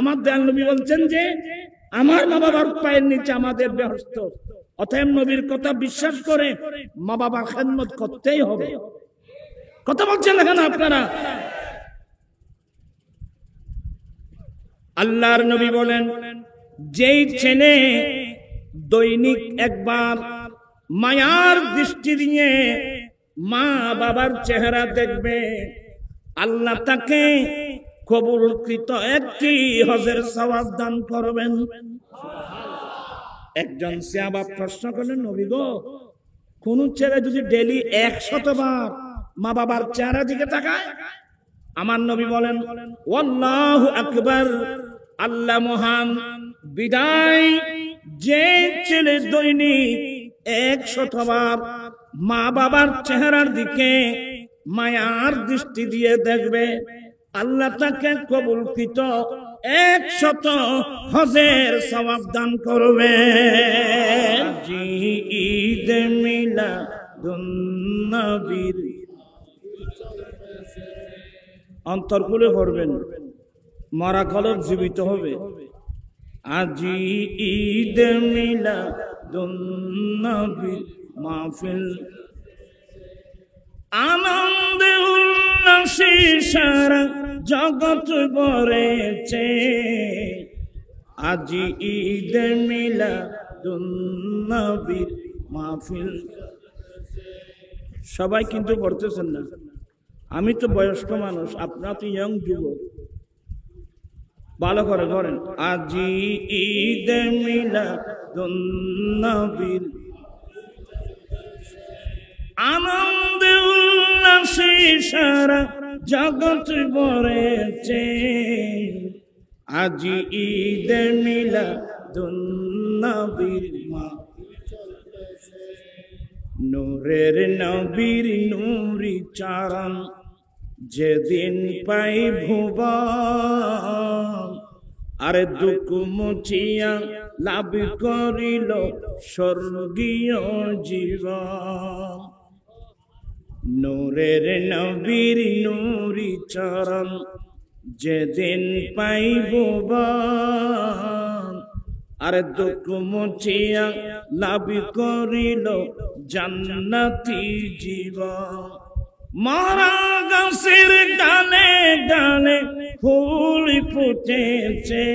আমার দয়াল নবী বলছেন যে আমার মা বাবার পায়ের নিচে আমাদের বেহেশত। অতএব নবীর কথা বিশ্বাস করে মা বাবার খেদমত করতেই হবে। কথা বলছেন না কেন আপনারা? আল্লাহর নবী বলেন, যেই ছেলে দৈনিক একবার মায়ার দৃষ্টি দিয়ে মা বাবার চেহারা দেখবে, আল্লাহ তাকে কবুলকৃত একটি হজের সওয়াব দান করবেন। একজন সাহাবা প্রশ্ন করলেন, নবী গো, কোন ছেলে যদি ডেইলি 100 বার মা বাবার চেহারা দিকে তাকায়? আমার নবী বলেন, আল্লাহু আকবার, আল্লাহ মহান। বিদায়, যে ছেলে দৈনিক 100 বার মা বাবার চেহারার দিকে মায়ার দৃষ্টি দিয়ে দেখবে, আল্লাহ তাকে কবুলকৃত 100 হজের সওয়াব দান করবে। ঈদ মিলাদুন নবীর অন্তর খুলে পড়বেন, মরা কলব জীবিত হবে। আজি ঈদ মিলাদুন নবীর মাহফিল, আনন্দ উল্লাসে সারা জগৎ ভরেছে। আজি ঈদ মিলাদুন নবীর মাহফিল। সবাই কিন্তু পড়তেছেন না। আমি তো বয়স্ক মানুষ, আপনারা তো ইয়ং যুবক, ভালো করে করেন। আজি ঈদ মিলাদুন নবীর, আনন্দ উল্লাসে সারা জগৎ ভরেছে। আজি ঈদ মিলাদুন নবীর নূরের নবীর নূরি চরণ যেদিন পাই ভুবন, আরে দুঃখ মুছিয়া লাভ করিল স্বর্গীয় জীবন। নূরের নবীর নূরি চরণ যেদিন পাই ভুবন, আরে দুঃখ মুছিয়া লাভ করিল জান্নাতি জীবন। মরা গাছের ডালে ডালে ফুল ফুটেছে,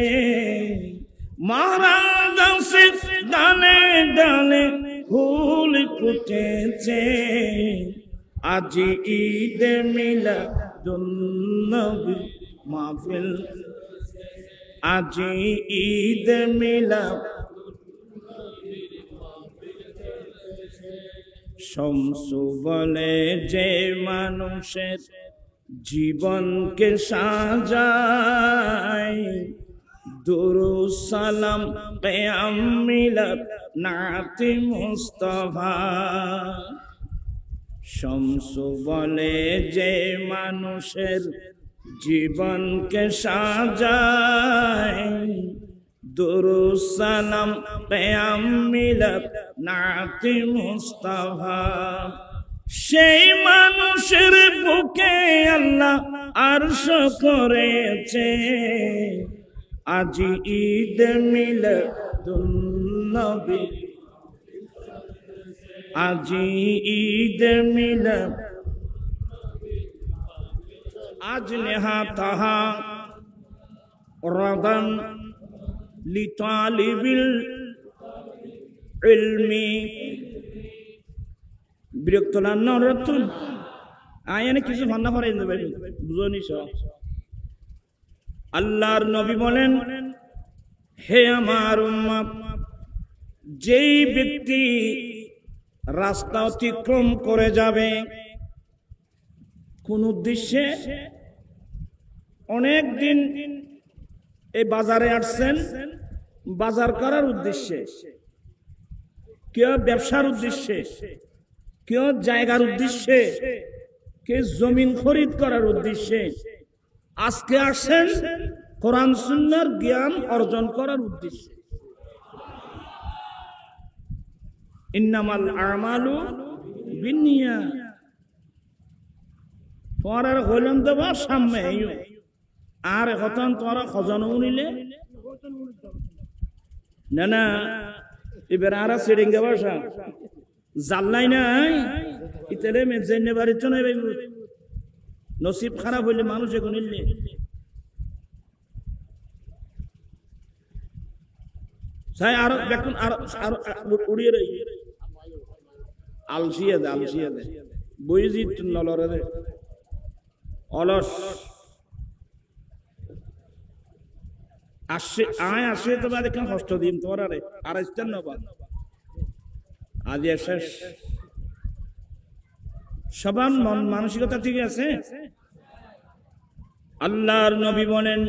মরা গাছের ডালে ডালে ফুল ফুটেছে। আজি ঈদ মিলাদুন নবীর মাহফিল, আজি ঈদ মিলাদ। শমসু বলে যে মানুষের জীবনকে সাজায়, দুরূদ সালাম কিয়াম মিলাদ নাতি মুস্তাফা। শমসু বলে যে মানুষের জীবনকে সাজায়, দুরূদ সালাম কিয়াম মিলাদ নাতি মুস্তাফা। সেই মানুষের বুকে আল্লাহ আরশ করেছে। আজি ঈদ মিলাদুন নবীর, আজি ঈদ মিলাদ। আজ নেহা তাহা রাদান লিতালিবিল ইলমি। বিরক্ত না নরতুন আয়ানে কিছু ভান্না করে দেবে, বুঝনি সব। আল্লাহর নবী বলেন, হে আমার উম্মত, যেই ব্যক্তি রাস্তা অতিক্রম করে যাবে কোন উদ্দেশ্যে, অনেক দিন এই বাজারে আসছেন বাজার করার উদ্দেশ্যে, কেউ ব্যবসার উদ্দেশ্যে, কেউ জায়গার উদ্দেশ্যে, কেউ জমিন খরিদ করার উদ্দেশ্যে, আজকে আসেন কোরআন সুন্নাহর জ্ঞান অর্জন করার উদ্দেশ্যে। ইন্নামাল আমালু বিন্নিয়াত। তোমার হইলাম দেব সামনে আর এখন তোরা খজানো নিলে না না এবার আর সিরিঙ্গা বাসা জাল্লাই নাই ইতেলে মেজেনে বাড়িতে নাই ভাই নসিব খারাপ হইলে মানুষ এখন নিলে সাই আর দেখুন আর উড়িয়ে রই আলসিয়া দে বইজি নলরে দে অলস আসে তো বাদে কেন কষ্ট দিন তোর আরে আর ইস্তেন না আজ শেষ সবার মন মানসিকতা ঠিক আছে আল্লাহর নবী বলেন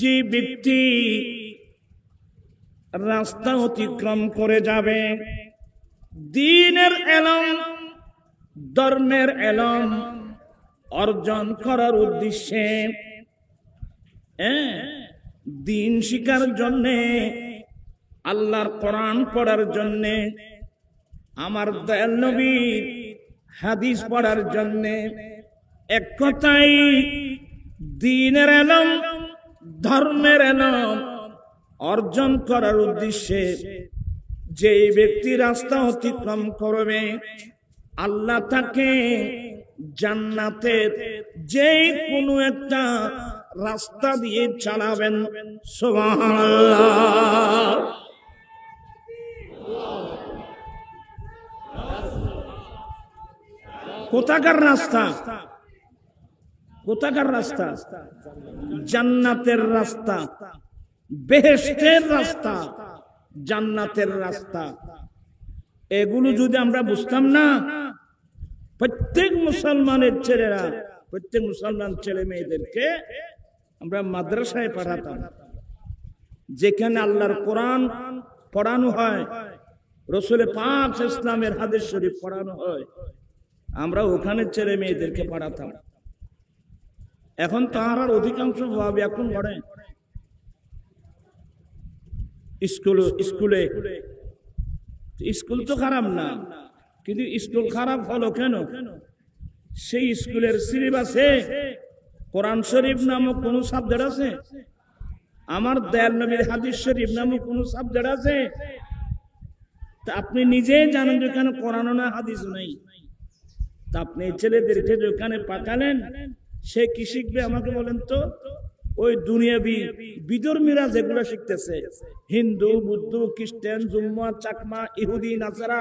যে ব্যক্তি রাস্তা অতিক্রম করে যাবে দ্বীনের ইলম ধর্মের ইলম অর্জন করার উদ্দেশ্যে দ্বীন শিখার জন্যে আল্লাহর কোরআন পড়ার জন্যে আমার দয়াল নবীর হাদিস পড়ার জন্যে এক কথাই দ্বীনের ইলম ধর্মের ইলম অর্জন করার উদ্দেশ্যে যে ব্যক্তি রাস্তা অতিক্রম করবে আল্লাহ তাকে জান্নাতের যে কোনো একটা রাস্তা দিয়ে চালাবেন সুবহানাল্লাহ কোথাকার রাস্তা কোথাকার রাস্তা জান্নাতের রাস্তা বেহেশতের রাস্তা জান্নাতের রাস্তা এগুলো যদি আমরা বুঝতাম না প্রত্যেক মুসলমানের ছেলেরা প্রত্যেক মুসলমান ছেলে মেয়েদেরকে আমরা মাদ্রাসায় পড়াতাম যেখানে আল্লাহর কোরআন পড়ানো হয় রাসূল পাক ইসলামের হাদিস শরীফ পড়ানো হয় আমরা ওখানে ছেলে মেয়েদেরকে পড়াতাম এখন তার অধিকাংশ ভাবে এখন পড়ে স্কুলে স্কুল তো খারাপ না কিন্তু স্কুল খারাপ হলো কেন সেই স্কুলের সিলেবাসে কোরআন শরীফ নামক কোন সাবজেক্ট আছে আমার দয়াল নবীর হাদিস শরীফ নামক কোন সাবজেক্ট আছে তা আপনি নিজে জানেন যে কেন কোরআন না হাদিস নাই তা আপনি ছেলেদেরকে যেখানে পাঠালেন সে কি শিখবে আমাকে বলেন তো ওই দুনিয়াবি বিধর্মীরা যেগুলো শিখতেছে হিন্দু বুদ্ধ খ্রিস্টান জুম্মা চাকমা ইহুদি নাসারা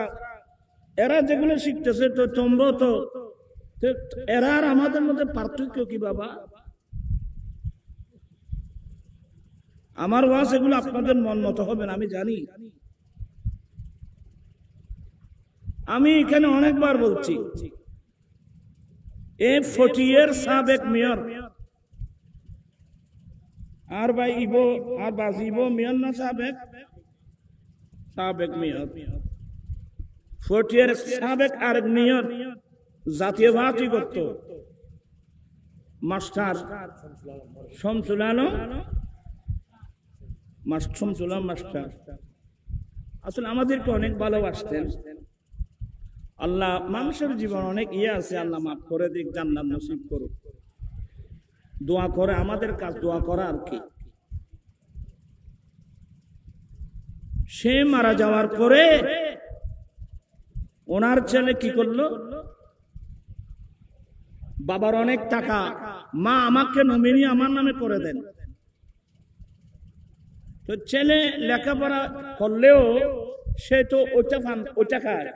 এরা যেগুলো শিখতেছে তো তোমরা তো এরা আর আমাদের মধ্যে পার্থক্য কি বাবা আমার ওয়াজ এগুলো আপনাদের মন মতো হবে না আমি জানি আমি এখানে অনেকবার বলছি 40 year সাবেক মেয়র আর ভাই ইবো আর বাজিবো মেয়র না সাবেক মেয়র 40 year সাবেক আর মেয়র জাতীয়বাদী করত মাস্টার শামসুল আলম মাস্টার আসলে আমাদেরকে অনেক ভালোবাসতেন আল্লাহ মানুষের জীবন অনেক আছে আল্লাহ মাফ করে দিক জান্নাত নসিব করুক দোয়া করে আমাদের কাজ দোয়া করা আর কি সে মারা যাওয়ার পরে ওনার ছেলে কি করলো বাবার অনেক টাকা মা আমাকে নমিনি আমার নামে করে দেন তো ছেলে লেখাপড়া করলেও সে তো ওটা খায়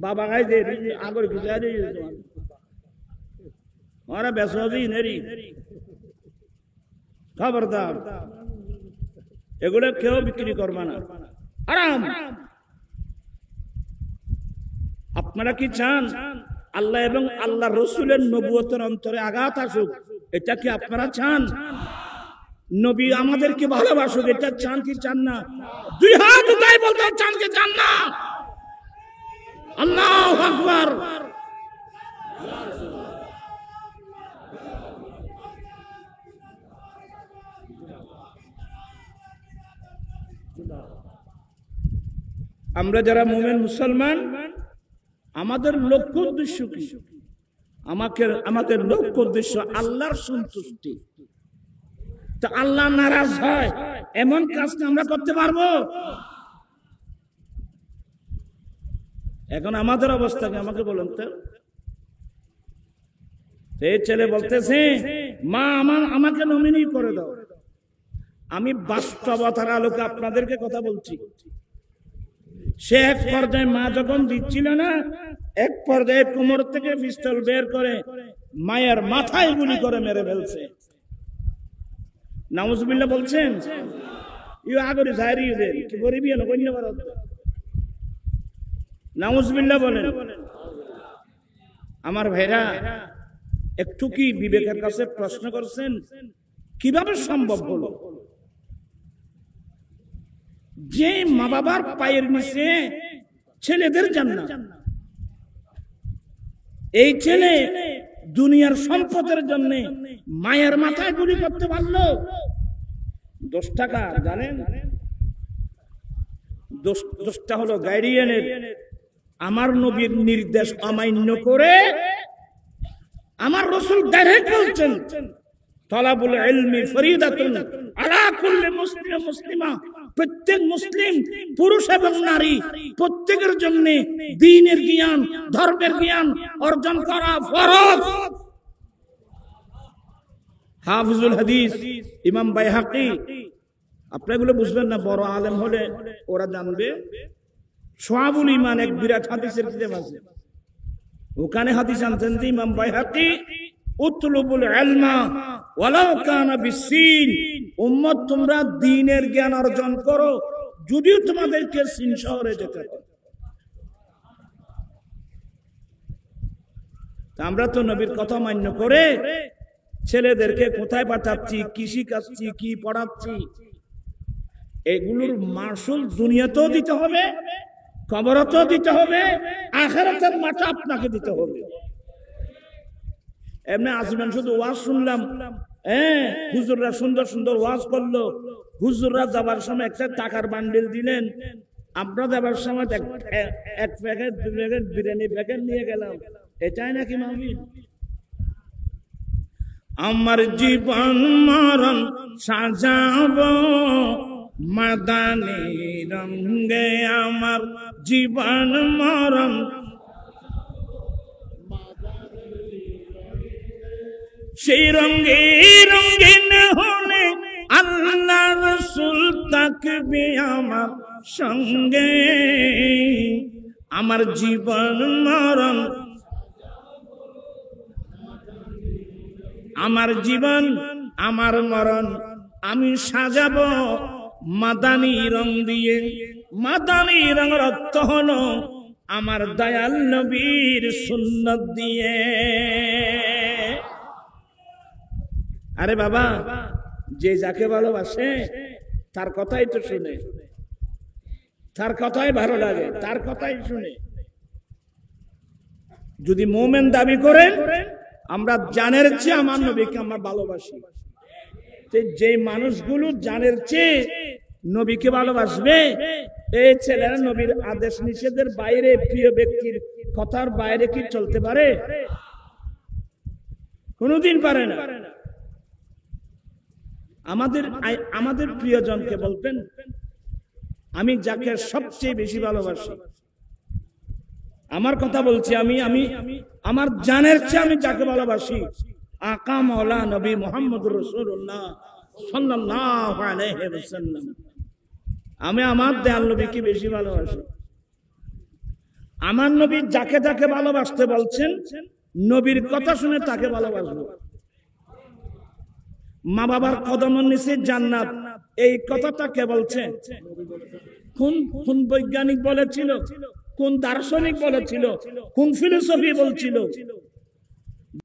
বাবা খাই দে আগর গুজারি ওরা বেসবি নেরি খবরদার এগুলো কেউ বিক্রি করবা না আরাম আপনারা কি চান আল্লাহ এবং আল্লাহ রসুলের নবুয়তের অন্তরে আঘাত আসুক এটা কি আপনারা চান নবী আমাদেরকে ভালোবাসুক এটা চান কি চান না দুই হাত উঠাই বলতে চান কি চান না আল্লাহু আকবার আমরা যারা মুমিন মুসলমান আমাদের লক্ষ্য উদ্দেশ্য কি আমাদের লক্ষ্য উদ্দেশ্য আল্লাহর সন্তুষ্টি। তো আল্লাহ নারাজ হয় এমন কাজ আমরা করতে পারবো? এখন আমাদের অবস্থাকে আমাকে বলুন তো। এই ছেলে বলতেছে, মা আমাকে নমিনি করে দাও। আমি বাস্তবতার আলোকে আপনাদেরকে কথা বলছি। সে এক পর্যায়ে মা যখন দিচ্ছিল না, এক পর্যায়ে কোমর থেকে পিস্তল বের করে মায়ের মাথায় গুলি করে মেরে ফেলছে। নাউজুবিল্লাহ বলছেন। নাউজুবিল্লাহ বলেন। আমার ভাইরা, একটু কি বিবেকের কাছে প্রশ্ন করছেন কিভাবে সম্ভব হলো যে মা বাবার পায়ের নিচে ছেলেদের জান্নাত? এই ছেলে দুনিয়ার সম্পদের জন্য মায়ের মাথায় গুলি করতে পারলো। 10 টাকা জানেন, 10টা হলো গার্ডিয়ানের। আমার নবীর নির্দেশ অমান্য করে আমার রাসূল ডাইরেক্ট বলছেন, তালাবুল ইলমি ফরিদাতুন আলা কুল্লি মুসলিম মুসলিমা। প্রত্যেক মুসলিম পুরুষ এবং নারী প্রত্যেকের জন্য দ্বীনের জ্ঞান, ধর্মের জ্ঞান অর্জন করা ফরজ। হাফিজুল হাদিস ইমাম বাইহাকি, আপনি এগুলো বুঝবেন না, বড় আলেম হলে ওরা জানবে। শুআবুল ঈমান এক বিরাট হাদিসের কিতাব আছে, ওখানে হাদিস আনছেন যে ইমাম বাইহাকি, উতলুবুল ইলমা ওয়ালাউ কানা বিসিন। উম্মত, তোমরা দ্বীনের জ্ঞান অর্জন করো যদিও তোমাদেরকে সিন শহরে যেতে হবে। আমরা তো নবীর কথা মান্য করে ছেলেদেরকে কোথায় পাঠাচ্ছি, কি শিখাচ্ছি, কি পড়াচ্ছি, এগুলোর মাসুল দুনিয়াতেও দিতে হবে, কবরতেও দিতে হবে, আখিরাতের মাঠে আপনাকে দিতে হবে। এমনি আসবেন শুধু ওয়াজ শুনলাম, হুজুররা সুন্দর সুন্দর ওয়াজ করলো, হুজুররা যাবার সময় একটা টাকার বান্ডিল দিলেন, আমরা যাবার সময় এক প্যাকেট 2 প্যাকেট বিরিয়ানি প্যাকেট নিয়ে গেলাম, এটাই নাকি মাহফিল? আমার জীবন মরণ সাজাবো মাদানী রঙে, আমার জীবন মরণ সেই রঙে রঙিন হলে আল্লাহ রাসূল থাকবে আমার সঙ্গে। আমার জীবন মরণ, আমার জীবন আমার মরণ আমি সাজাবো মাদানী রং দিয়ে। মাদানী রঙের অর্থ হলো আমার দয়াল নবীর সুন্নাত দিয়ে। আরে বাবা, যে যাকে ভালোবাসে তার কথাই তো শুনে, তার কথাই ভালো লাগে, তার কথাই শুনে। যদি মুমিন দাবি করেন আমরা জানের চেয়ে আমার নবীকে আমরা ভালোবাসি, যে মানুষগুলো জানের চেয়ে নবীকে ভালোবাসবে, এই ছেলেরা নবীর আদেশ নিষেধের বাইরে, প্রিয় ব্যক্তির কথার বাইরে কি চলতে পারে? কোনোদিন পারে না। আমাদের প্রিয়জনকে বলবেন, আমি যাকে সবচেয়ে বেশি ভালোবাসি, আমার কথা বলছি, আমি আমার জানের চেয়ে আমি যাকে ভালোবাসি, আকা মাওলা নবী মুহাম্মদুর রাসূলুল্লাহ সাল্লাল্লাহু আলাইহি ওয়াসাল্লাম। আমি আমার দয়াল নবীকে বেশি ভালোবাসি। আমার নবী যাকে যাকে ভালোবাসতে বলছেন, নবীর কথা শুনে তাকে ভালোবাসবো। মা বাবার কদমের নিচে জান্নাত, এই কথাটা কে বলছে? কোন বৈজ্ঞানিক বলেছিল? কোন দার্শনিক বলেছিল? কোন ফিলোসফি বলছিল?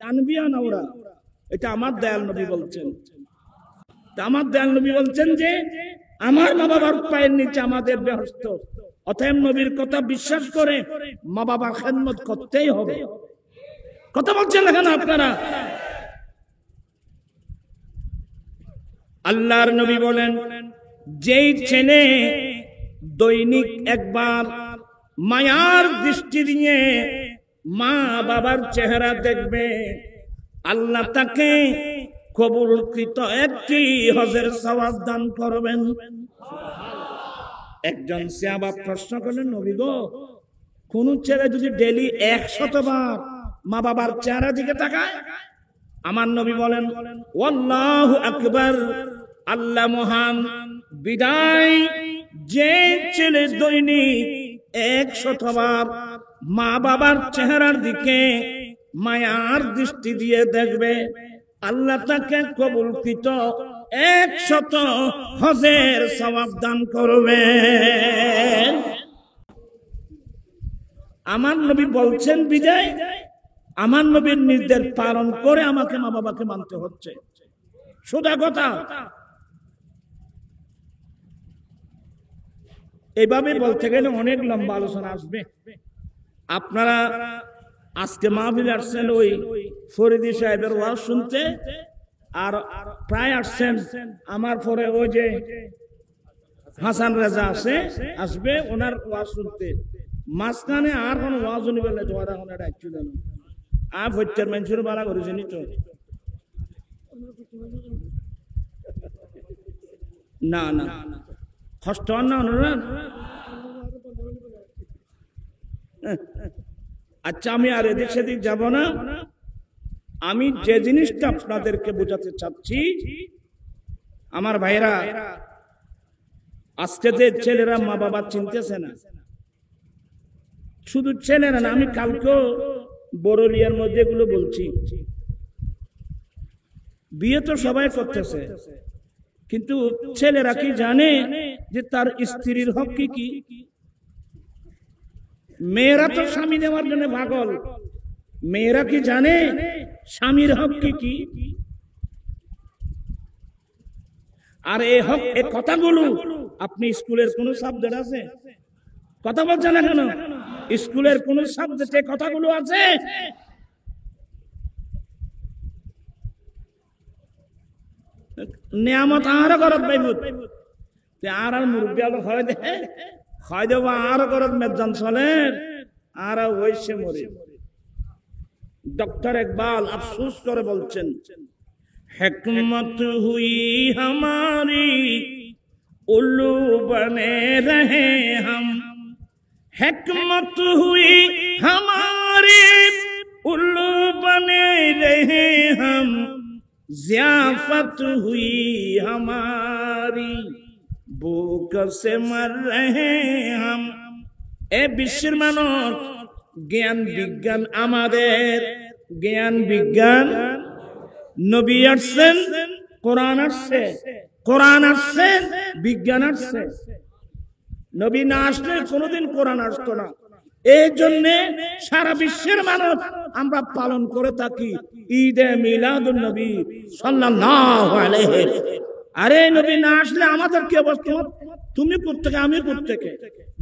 জানবিয়া না ওরা, এটা আমার দয়াল নবী বলছেন। আমার দয়াল নবী বলছেন যে আমার মা বাবার পায়ের নিচে আমাদের বেহেশত। অতএব নবীর কথা বিশ্বাস করে মা বাবার খেদমত করতেই হবে। কথা বলছেন এখন আপনারা? আল্লাহর নবী বলেন, যেই ছেলে দৈনিক একবার মায়ার দৃষ্টি দিয়ে মা বাবার চেহারা দেখবে, আল্লাহ তাকে কবুলকৃত একটি হজের সওয়াব দান করবেন। একজন সাহাবা প্রশ্ন করলেন, নবী গো, কোন ছেলে যদি ডেইলি 100 বার মা বাবার চেহারা দিকে তাকায়? আমার নবী বলেন, আল্লাহু আকবার, আল্লাহ মহান। বিদায়, যে ছেলে দৈনিক 100 বার মা বাবার চেহারার দিকে মায়ার দৃষ্টি দিয়ে দেখবে, আল্লাহ তাকে কবুলকৃত 100 হজের সওয়াব দান করবেন। আমার নবী বলছেন বিদায়, আমার নবীর নির্দেশ পালন করে আমাকে মা বাবাকে মানতে হচ্ছে। সোজা কথা। এইভাবে বলতে গেলে অনেক লম্বা আলোচনা আসবে। আপনারা আজকে মাহফিলে আসছেন ওই ফরিদি সাহেবের ওয়াজ শুনতে, আর প্রায় আসছেন আমার পরে ওই যে হাসান রাজা আসবে ওনার ওয়াজ শুনতে। মাঝখানে আর কোন ওয়াজ নিবে না, তোমার এখন ডাকছি জানো আর ভৈত্যার মানুষের বাড়া করেছেন তো না না কষ্ট না অনুরাগ। আচ্ছা, আমি আর এদিক সেদিক যাব না। আমি যে জিনিসটা আপনাদেরকে বোঝাতে চাচ্ছি, আমার ভাইরা, আজকে যে ছেলেরা মা বাবা চিনতেছে না, শুধু ছেলেরা না, আমি কালকেও বড়লিয়ার মধ্যে এগুলো বলছি। বিয়ে তো সবাই করতেছে, কিন্তু ছেলেরা কি জানে যে তার স্ত্রীর হক কি কি? মেয়েরা তো স্বামী নেওয়ার জন্য পাগল, মেয়েরা কি জানে স্বামীর হক কি কি? আর এই হক, এই কথাগুলো আপনি স্কুলের কোন সাবজেক্ট আছে? কথা বলছে না কেন? স্কুলের কোন সাবজেক্টে কথাগুলো আছে? নিয়ামত আরো করত পাইব, আর মুরব্বী আলো হয় দেব আরো করত মেজান চলে, আর ওইসে মরে। ডক্টর ইকবাল আফসোস করে বলছেন, হিকমত হুই हमारी उल्लू बने रहे हम, हिकमत हुई हमारी उल्लू बने रहे हम, ज़ियाफत हुई हमारी भूख से मर रहे हम। ए বিশ্বের মানুষ, জ্ঞান বিজ্ঞান আমাদের, জ্ঞান বিজ্ঞান। নবী আসছেন, কোরআন আসছে, কোরআন আসছে, বিজ্ঞান আসছে। নবী না আসলে কোনোদিন কোরআন আসতো না। এই জন্য সারা বিশ্বের মানুষ আমরা পালন করে থাকি ঈদে মিলাদুন নবী সাল্লাল্লাহু আলাইহি। আরে নবী না আসলে আমাদের কি অবস্থা? তুমি কোত্থেকে, আমি কোত্থেকে?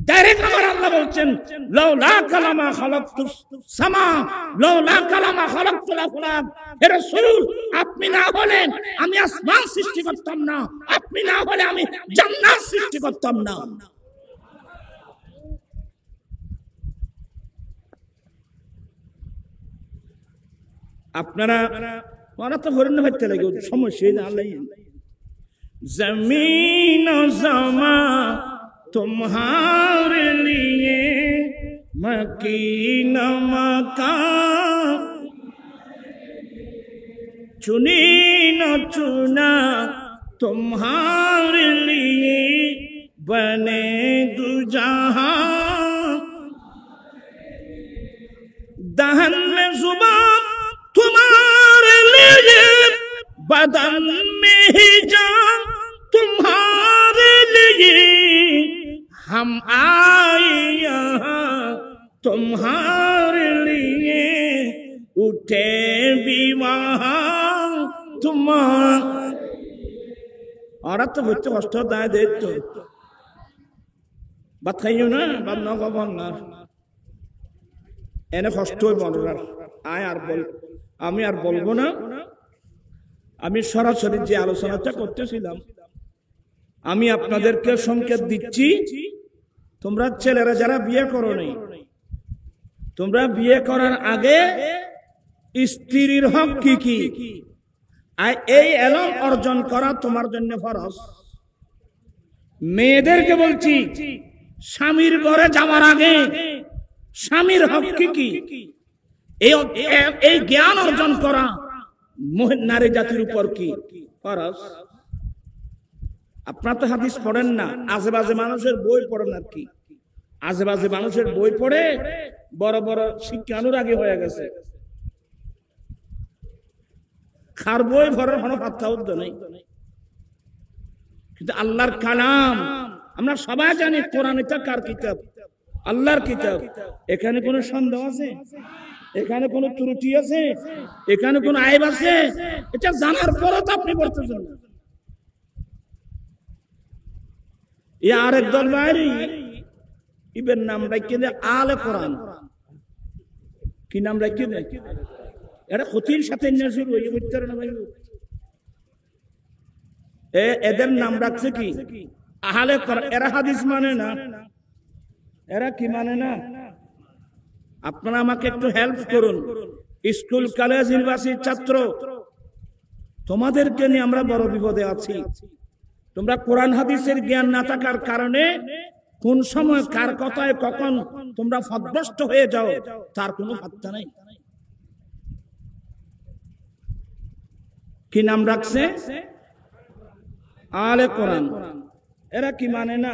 ডাইরেক্ট আমার আল্লাহ বলছেন, লাউলা কালামা খালাকতুস সামা লাউলা কালামা খালাকতুল আফলাক। হে রাসূল, আপনি না হলে আমি আসমান সৃষ্টি করতাম না, আপনি না হলে আমি জান্নাত সৃষ্টি করতাম না। আপনারা ওরা তো হরিণ হইতে লাগে, সমস্যা না। আল্লাহ জমিন ও জমা तुम्हारे लिए मकीन मकान, चुनी न चुना तुम्हारे लिए बने दो जहां, दहन में जुबान तुम्हारे लिए, बदन में ही जान तुम्हारे लिए, हम आए यहाँ तुम्हारे लिए, उठे भी वहाँ तुम्हारे। और अब तो बच्चे कष्ट दाए दे तो बात खाइयो ना, बात ना को बोलना এনে কষ্টই বলার আয় আর বল, আমি আর বলবো না। আমি সরাসরি যে আলোচনাটা করতেছিলাম, আমি আপনাদেরকে সংকেত দিচ্ছি, তোমরা ছেলেরা যারা বিয়ে করো নাই, তোমরা বিয়ে করার আগে স্ত্রীর হক কি কি, আর এই এলম অর্জন করা তোমার জন্য ফরজ। মেয়েদেরকে বলছি, স্বামীর ঘরে যাওয়ার আগে স্বামীর হক কি কি, এই জ্ঞান অর্জন করা নারী জাতির উপর কি ফরজ। আপনারা তো হাদিস পড়েন না, আজেবাজে মানুষের বই পড়েন আর কি। আজেবাজে মানুষের বই পড়ে বড় বড় শিক্ষানুরাগী হয়ে গেছে। খার বই ভরার কোনো পাত্তা উদ্য নেই। কিন্তু আল্লাহর কালাম আমরা সবাই জানি, কোরআন এটা কার কিতাব? আল্লাহর কিতাব। এখানে কোনো সন্দেহ আছে? এখানে কোনো ত্রুটি আছে? এখানে কোনো আইব আছে? এটা জানার পরও তো আপনি পড়তেছেন না। আরেক দল বাইরে ইবের নাম রাখিয়ে দেয় আলে কোরআন। কি নাম রাখিয়ে দেয়? এটা ক্ষতির সাথে এদের নাম রাখছে কি আহলে কোরআন। এরা হাদিস মানে না, এরা কি মানে না? আপনারা আমাকে একটু হেল্প করুন। স্কুল কলেজ ইউনিভার্সিটির ছাত্র, তোমাদেরকে নিয়ে আমরা বড় বিপদে আছি। তোমরা কোরআন হাদিসের জ্ঞান না থাকার কারণে কোন সময় কার কথায় কখন তোমরা ফদভ্রষ্ট হয়ে যাও তার কোনো পাত্তা নাই। কি নাম রাখছে? আলে কোরআন। এরা কি মানে না?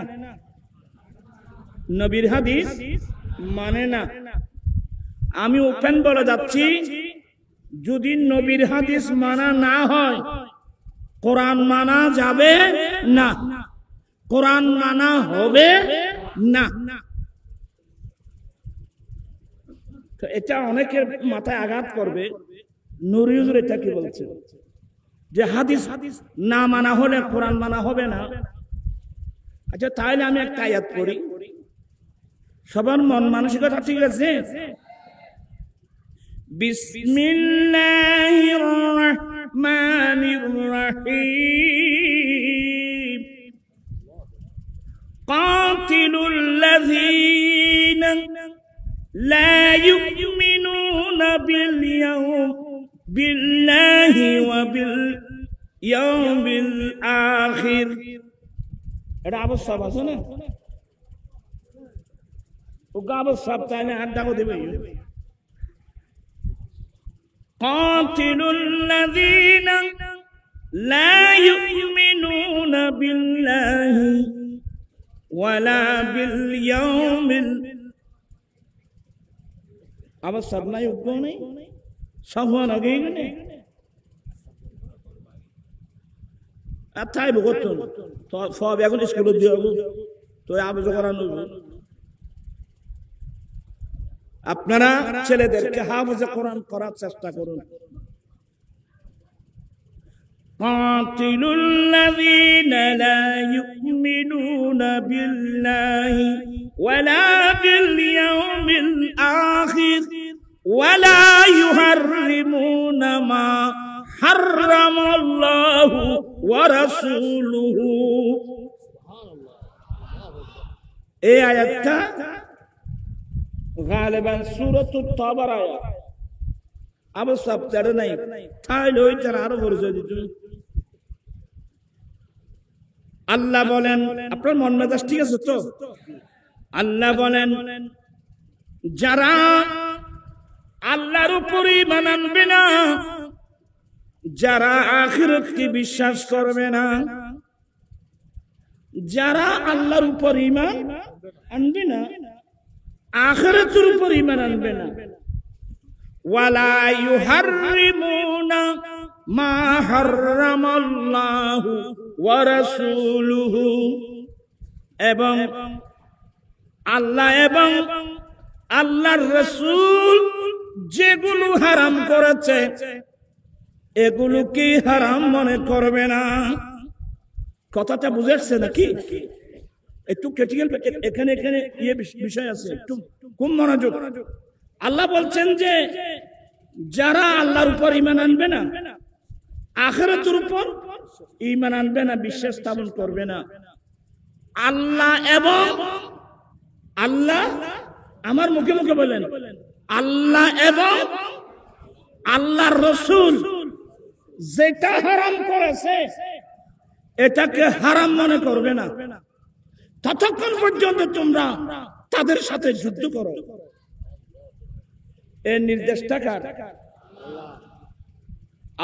নবীর হাদিস মানে না। আমি ওপেন বলে যাচ্ছি, যদি নবীর হাদিস মানা না হয় কোরআন মানা যাবে না, কোরআন মানা হবে না। তো এটা অনেকের মাথায় আঘাত করবে। নূর হুজুর এটা কি বলছে যে হাদিস না মানা হলে কোরআন মানা হবে না। আচ্ছা, তাহলে আমি একটা আয়াত পড়ি। সবার মন মানসিকতা ঠিক আছে? বিসমিল্লাহির রাহমানির রাহিম। কাতিলুল লাযীনা লা ইউমিনুনা বিল্লাহি ওয়া বিল ইয়াউমিল আখির। এটা আবু সাহেব আছে না? ও আবু সাহেব তাইলে আড্ডা করে দেবে। কাতিলুল লাযীনা লা ইউমিনুনা বিল্লাহি ওয়ালা বিল ইয়াউমিল। আবু সাহেব নাই, উগ্র নেই, সাফওয়ান আগে নেই। তাই বলতো সব এখন স্কুলে দিয়ে তো আবু করান। আপনারা ছেলেদেরকে হাফেজে কোরআন করার চেষ্টা করুন। কাতিলুল লাযীনা লা ইউমিনুনা বিল্লাহি ওয়ালা বিল ইয়াউমিল আখির ওয়ালা ইউহাররিমুনা মা হাররামাল্লাহু ওয়া রাসূলুহু। এই আয়াতটা গালিবান সূরাতুত তাওবার আয়াত। আবু সাহেব জানে নাই, তাইলে ওইটার আরো পরিচয় দিত। আল্লাহ বলেন, আপনার মন মেজাজ ঠিক আছে তো? আল্লাহ বলেন, যারা আল্লাহর উপর ঈমান আনবে না, যারা আখিরাতকে বিশ্বাস করবে না, যারা আল্লাহর উপর ঈমান আনবে না, আখিরাতের উপর ঈমান আনবে না, ওয়ালা ইউহাররিমুনা মা হাররামাল্লাহু ওয়া রাসূলুহু, এবং আল্লাহ এবং আল্লাহর রাসূল যেগুলো হারাম করেছে এগুলোকে হারাম মনে করবে না। কথাটা বুঝেছে নাকি? একটু ক্রিটিক্যাল এখানে এখানে বিষয় আছে, একটু খুব মনোযোগ। আল্লাহ বলছেন যে যারা আল্লাহর উপর ঈমান আনবে না, আখিরাতের উপর ঈমান আনবে না, বিশ্বাস স্থাপন করবে না, আল্লাহ এবং আল্লাহ আমার মুখে মুখে বলেন আল্লাহ এবং আল্লাহর রাসূল যেটা হারাম করেছে এটাকে হারাম মনে করবে না ততক্ষণ পর্যন্ত তোমরা তাদের সাথে যুদ্ধ করো। এই নির্দেশটা কার?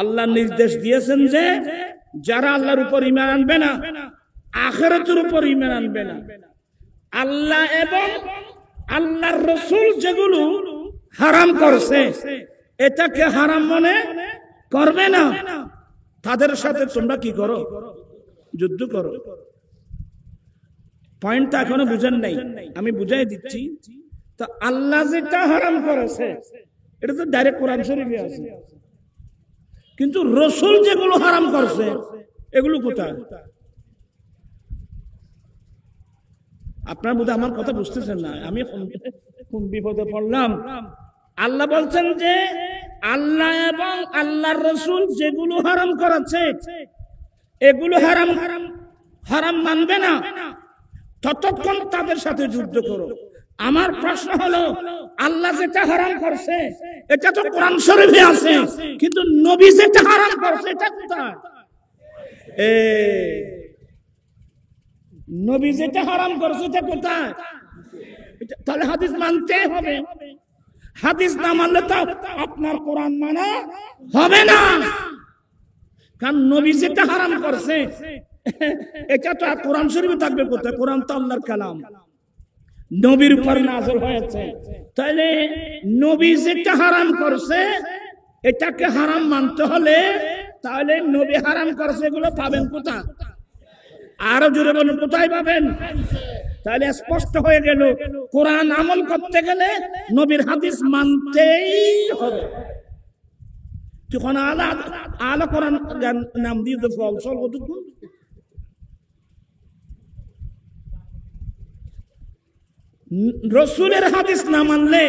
আল্লাহ নির্দেশ দিয়েছেন যে যারা আল্লাহর উপর ঈমান আনবে না, আখিরাতের উপর ঈমান আনবে না, আল্লাহ এবং আল্লাহর রাসূল যেগুলো হারাম করছে এটাকে হারাম মনে করবে না, তাদের সাথে তোমরা কি করো? যুদ্ধ করো। পয়েন্টটা এখনো বুঝেন নাই, আমি বুঝাই দিচ্ছি। তো আল্লাহ যেটা হারাম করেছে এটা তো ডাইরেক্ট কোরআন শরীফে আছে, কিন্তু রাসূল যেগুলো হারাম করছে এগুলো কোথায়? আপনারা বোধহয় আমার কথা বুঝতেছেন না, আমি কোন বিপদে পড়লাম। আল্লাহ বলছেন যে আল্লাহ এবং আল্লাহর রাসূল যেগুলো হারাম করেছে এগুলো হারাম হারাম মানবে না ততক্ষণ তাদের সাথে যুদ্ধ করো। আমার প্রশ্ন হলো, আল্লাহ যেটা হারাম করছে এটা তো কোরআন শরীফে আছে, কিন্তু নবী যেটা হারাম করছে এটা কোথায়? নবী যেটা হারাম করছে এটা কোথায়? তাহলে হাদিস মানতে হবে। হাদিস না মানলে তো আপনার কোরআন মানা হবে না, কারণ নবী যেটা হারাম করছে এটা তো কোরআন শরীফে থাকবে কোথায়? কোরআন তো আল্লাহর কালাম, নবীর উপর নাযিল হয়েছে। তাহলে নবী যেটা হারাম করছে এটাকে হারাম মানতে হলে তাহলে নবী হারাম করছে এগুলো পাবেন কোথায়? আরো জোরে বলুন, কোথায় পাবেন? তাহলে স্পষ্ট হয়ে গেল কোরআন আমল করতে গেলে নবীর হাদিস মানতেই হবে। তখন আলা কোরআন নাম দিয়ে তো ফল সল কতক্ষণ। রাসূলের হাদিস না মানলে,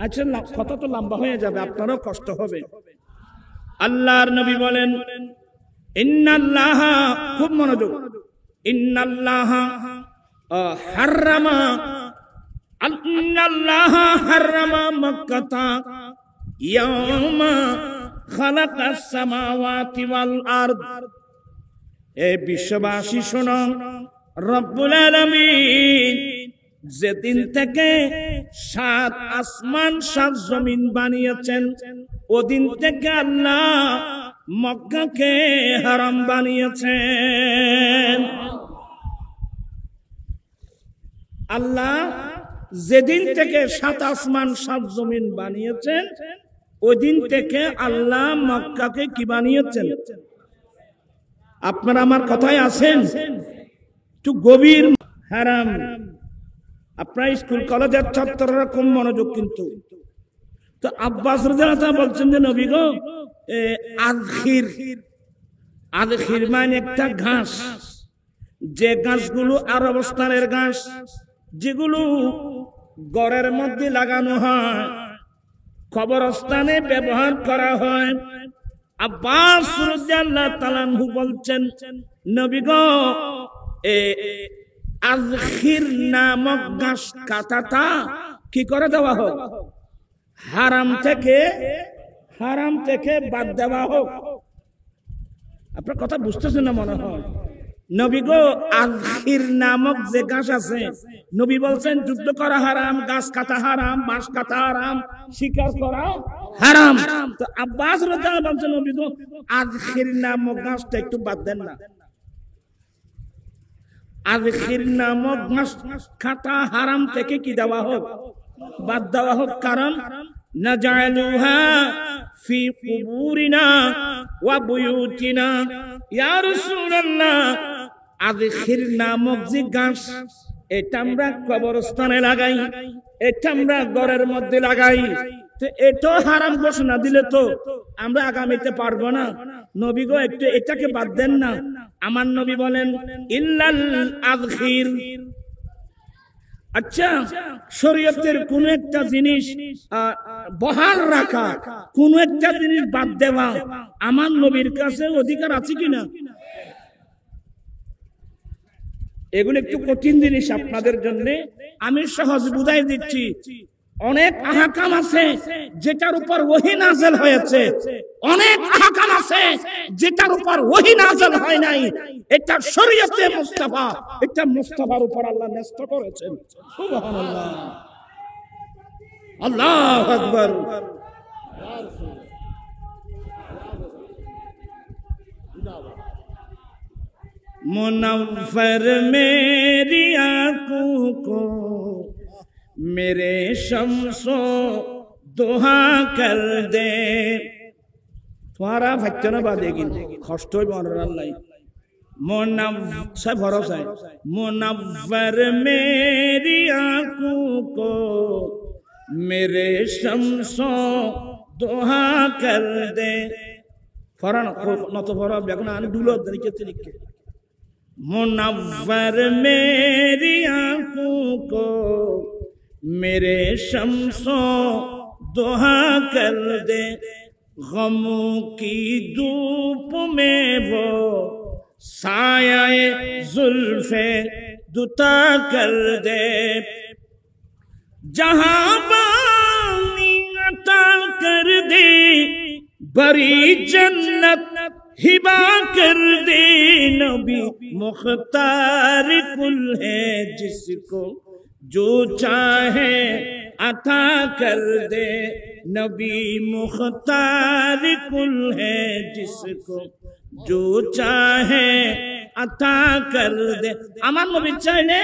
আচ্ছা কথা তো লম্বা হয়ে যাবে, আপনারও কষ্ট হবে। আল্লাহর নবী বলেন ইন্নাল্লাহা, খুব মনোযোগ, ইন্নাল্লাহা হারামা মাক্কাতা ইয়াওমা খালাকাস সামাওয়াতি ওয়াল আরদ। এই বিশ্ববাসী শোনো, রব্বুল আলামিন যেদিন থেকে 7 আসমান 7 জমিন বানিয়েছেন ওদিন থেকে আল্লাহ মক্কাকে হারাম বানিয়েছেন। আল্লাহ যেদিন থেকে 7 আসমান 7 জমিন বানিয়েছেন ওই দিন থেকে আল্লাহ মক্কাকে কি বানিয়েছেন? আপনারা আমার কথায় আছেন? একটু গভীর হারাম। আপনার স্কুল কলেজের ছাত্ররা কম মনোযোগ কিন্তু। তো আব্বাস রাদিয়াল্লাহু তাআলা বলছেন যে নবী গো, আযখির মানে একটা ঘাস, যে ঘাসগুলো আরবস্থানের ঘাস, যেগুলো ঘরের মধ্যে লাগানো হয়, কবরস্থানে ব্যবহার করা হয়। আব্বাস রাদিয়াল্লাহু তাআলা আনহু বলছেন নবী গো, আযখির নামক ঘাস কাটাটা কি করে দেওয়া হোক? হারাম থেকে বাদ দেওয়া হোক। আপনার কথা বুঝতেছেন না মনে হয়। নবী গো, আযখির নামক যে ঘাস আছে, নবী বলছেন যুদ্ধ করা হারাম, গাছ কাটা হারাম, বাঁশ কাটা হারাম, শিকার করা হারাম। তো আব্বাস রাদিয়াল্লাহু তাআলা বলছেন নবী গো, আযখির নামক ঘাসটা একটু বাদ দেন না। আযখির নামক ঘাস কাটা হারাম থেকে কি দেওয়া হোক? বাদ দেওয়া হোক। কারণ নাজালুহা ফি কুবুরিনা ওয়া বুয়ুতিনা। ইয়া রাসূলুল্লাহ, আযখির নামক যে ঘাস এটা আমরা কবরস্থানে লাগাই, এটা আমরা ঘরের মধ্যে লাগাই, তো এটা হারাম ঘোষণা দিলে তো আমরা আগামীতে পারবো না। নবী গো, একটু এটাকে বাদ দেন না। আমার নবী বলেন ইল্লাল আযখির। আচ্ছা, শরীয়তের কোন একটা জিনিস বহাল রাখা, কোন একটা জিনিস বাদ দেওয়া আমার নবীর কাছে অধিকার আছে কিনা? এগুলো একটু কঠিন জিনিস আপনাদের জন্য, আমি সহজ বুঝাই দিচ্ছি। অনেক আহকাম আছে যেটার উপর ওহী নাযিল হয়েছে, অনেক আহকাম আছে যেটার উপর ওহী নাযিল হয় নাই। এটা শরীয়তে মুস্তাফা, এটা মুস্তাফার উপর আল্লাহ ন্যস্ত করেছেন। সুবহানাল্লাহ, আল্লাহু আকবার। मुनव्वर मेरी आंखों को मेरे शम्सो दुहा कर दे। तुम्हारा भक्तन बादेगी कष्ट बनराल्लाई मुनव्वर मेरी आंखों को मेरे शम्सो दुहा कर दे। फरन न तो फरा बेगना दुलो तरीके तरीके मुनव्वर मेरी आंखों को मेरे शम्सो दुहा कर दे। गमों की धूप में वो साये जुल्फे दुता कर दे। जहां बानी अता कर दे बड़ी जन्नत हिबा कर दे। नबी मुख्तार कुल है जिसको जो चाहे अता कर दे। नबी मुख्तार कुल है जिसको जो चाहे अता कर दे। আমার নবী চাইলে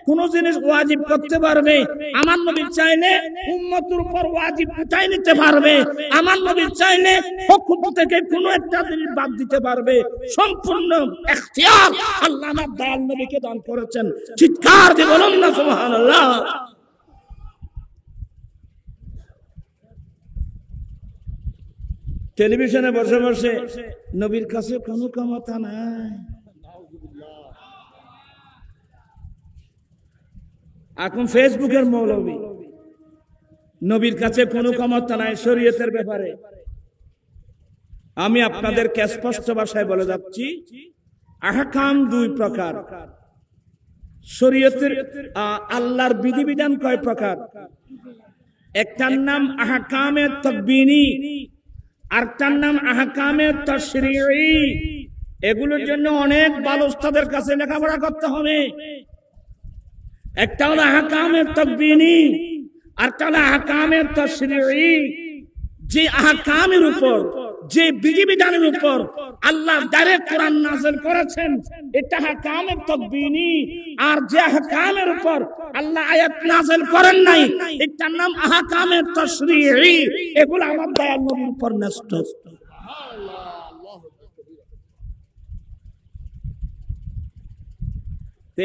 কোন জিনিস ওয়াজিব করতে পারবে, আমার নবী চাইলে উম্মতের উপর ওয়াজিব উঠাই নিতে পারবে, আমার নবী চাইলে হুকুম থেকে কোন একটা জিনিস বাদ দিতে পারবে। সম্পূর্ণ ইখতিয়ার আল্লাহ আমার দয়াল নবীকে দান করেছেন। চিৎকার দিয়ে বলুন না সুবহানাল্লাহ। টেলিভিশনে বসে বসে নবীর কাছে কোনো ক্ষমতা নাই। এখন ফেসবুকের মৌলবী, নবীর কাছে কোনো ক্ষমতা নাই শরীয়তের ব্যাপারে। আমি আপনাদেরকে স্পষ্ট ভাষায় বলে যাচ্ছি, আহকাম দুই প্রকার। শরীয়তের আল্লাহর বিধিবিধান কয় প্রকার? একটার নাম আহকামে তাকবিনী, আরেকটার নাম আহকামে তাশরীঈ। এগুলোর জন্য অনেক ভালো উস্তাদের কাছে লেখাপড়া করতে হবে। একটা হলো আহকামে তাকবিনী, আরেকটা হলো আহকামে তাশরীঈ। যে আহকামের উপর, যে বিধিবিধানের উপর আল্লাহ ডাইরেক্ট কোরআন নাযিল করেছেন এটা আহকামে তাকবিনী। আর যে আহকামের উপর আল্লাহ আয়াত নাযিল করেন নাই এটার নাম আহকামে তাশরীঈ। এগুলো আমার দয়াল নবীর উপর ন্যস্ত।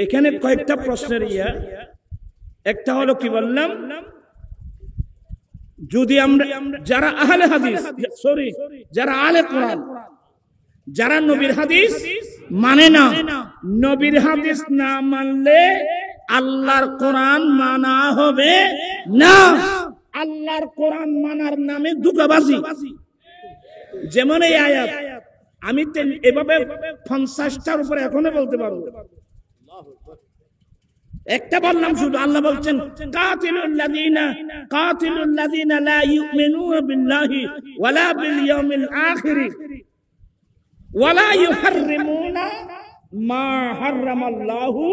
এখানে কয়েকটা প্রশ্নের একটা হলো কি বললাম, যদি আমরা যারা আহলে হাদিস, সরি যারা আহলে কোরআন, যারা নবীর হাদিস মানে না, নবীর হাদিস না মানলে আল্লাহর কোরআন মানা হবে না। আল্লাহর কোরআন মানার নামে ধোঁকাবাজি। যেমন এই আয়াত আমি এভাবে 50টার উপরে এখনো বলতে পারবো। একটা বললাম শুধু, আল্লাহ বলছেন কাতিলুল লাযিনা লা ইউমিনুনা বিল্লাহি ওয়ালা বিল ইয়াউমিল আখির ওয়ালা ইউহাররিমুনা মা হারামাল্লাহু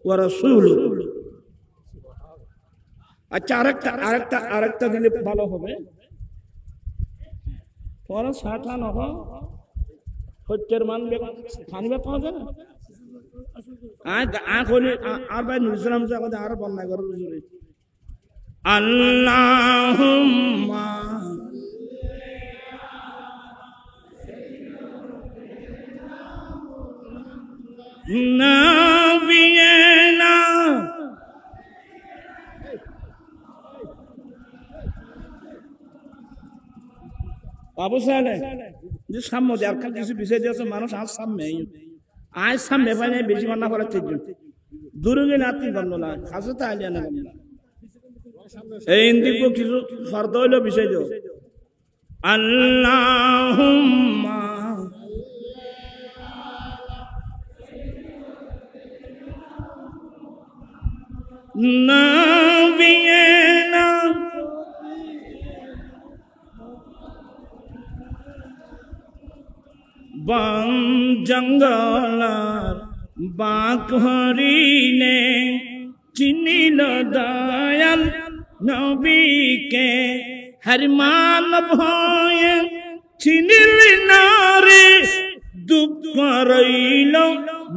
ওয়া রাসূলুহু। আচ্ছা আরেকটা দিলে ভালো হবে। পরে সাটা নহ সত্যের মান খানিবা পাওয়া যায় না। আর ভাই নুসরাম সাহেব আর বন্যা করে আল্লাহুম্মা নাবিয়ানা বাবু সাহেব যে সামনে আর কিছু বিষয় দিয়েছে মানুষ আজ সামনে আজ সামনে পাই বেশি মান্না করার ঠিক দূরে নাতি গন্ধ না খাসে তো আলিয়া না এই ইন্দিকো কিছু ফর্দ হইল বিষয় দিও। আল্লাহুম্মা নাবিয়ানা বন জঙ্গলার বাক হরিণে চিনিল দয়াল নবীকে হরিমান ভয়ে চিনিল নারে দুঃখ রইল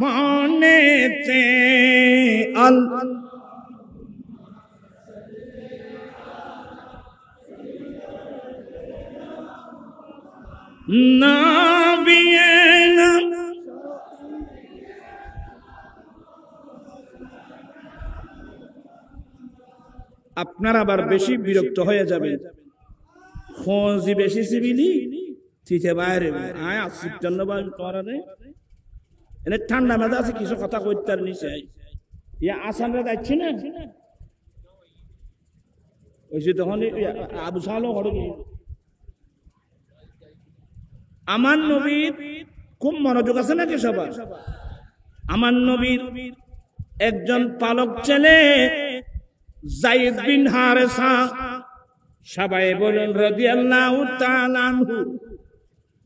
মনেতে আল নাবিয়েনা আপনার আবার বেশি বিরক্ত হয়ে যাবে খোঁজি বেশি সিবিলি চিঠে বাইরে আয় আসির জন্য তোরারে এনে ঠান্ডা মেধা আছে কিছু কথা কইতে আর নিচে ইয়া আসানরা যাচ্ছি না ওই যে তখন আবু সালো হড় আমার নবীর খুব মনোযোগ আছে নাকি সবার আমার নবীর একজন পালক ছেলে যায়েদ বিন হারেসা সবাই বলেন রাদিয়াল্লাহু তাআলা আনহু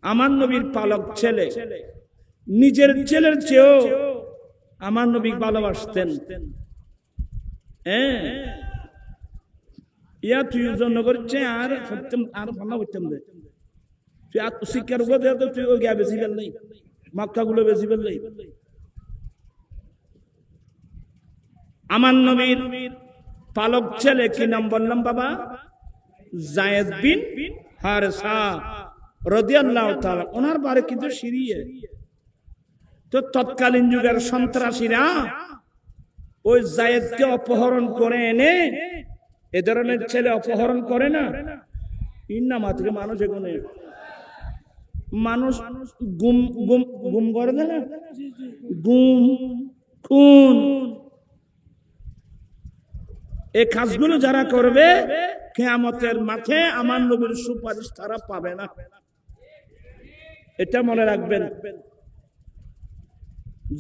আমার নবীর পালক ছেলে নিজের ছেলের চেয়েও আমার নবী ভালোবাসতেন ইয়া তুই জন্য করছে আর সত্যম আর ভালো করতাম দে তুই আর শিক্ষার উপর দে তুই ওই গিয়া বেশি বেল নেই মক্কা গুলো বেশি বেল নেই আমার নবীর পালক ছেলে কি নাম বললাম বাবা যায়েদ বিন হারেসা রাদিয়াল্লাহু তাআলা ওনার বাড়ি কিন্তু সিরিয়া তো তৎকালীন যুগের সন্ত্রাসীরা ওই যায়েদকে অপহরণ করে এনে এ ধরনের ছেলে অপহরণ করে না ইন্নামা থেকে মানুষ এখানে মানুষ গুম গুম গুম করে না গুম খুন এই কাজগুলো যারা করবে কিয়ামতের মাঠে আমার নবীর সুপারিশ তারা পাবে না এটা মনে রাখবেন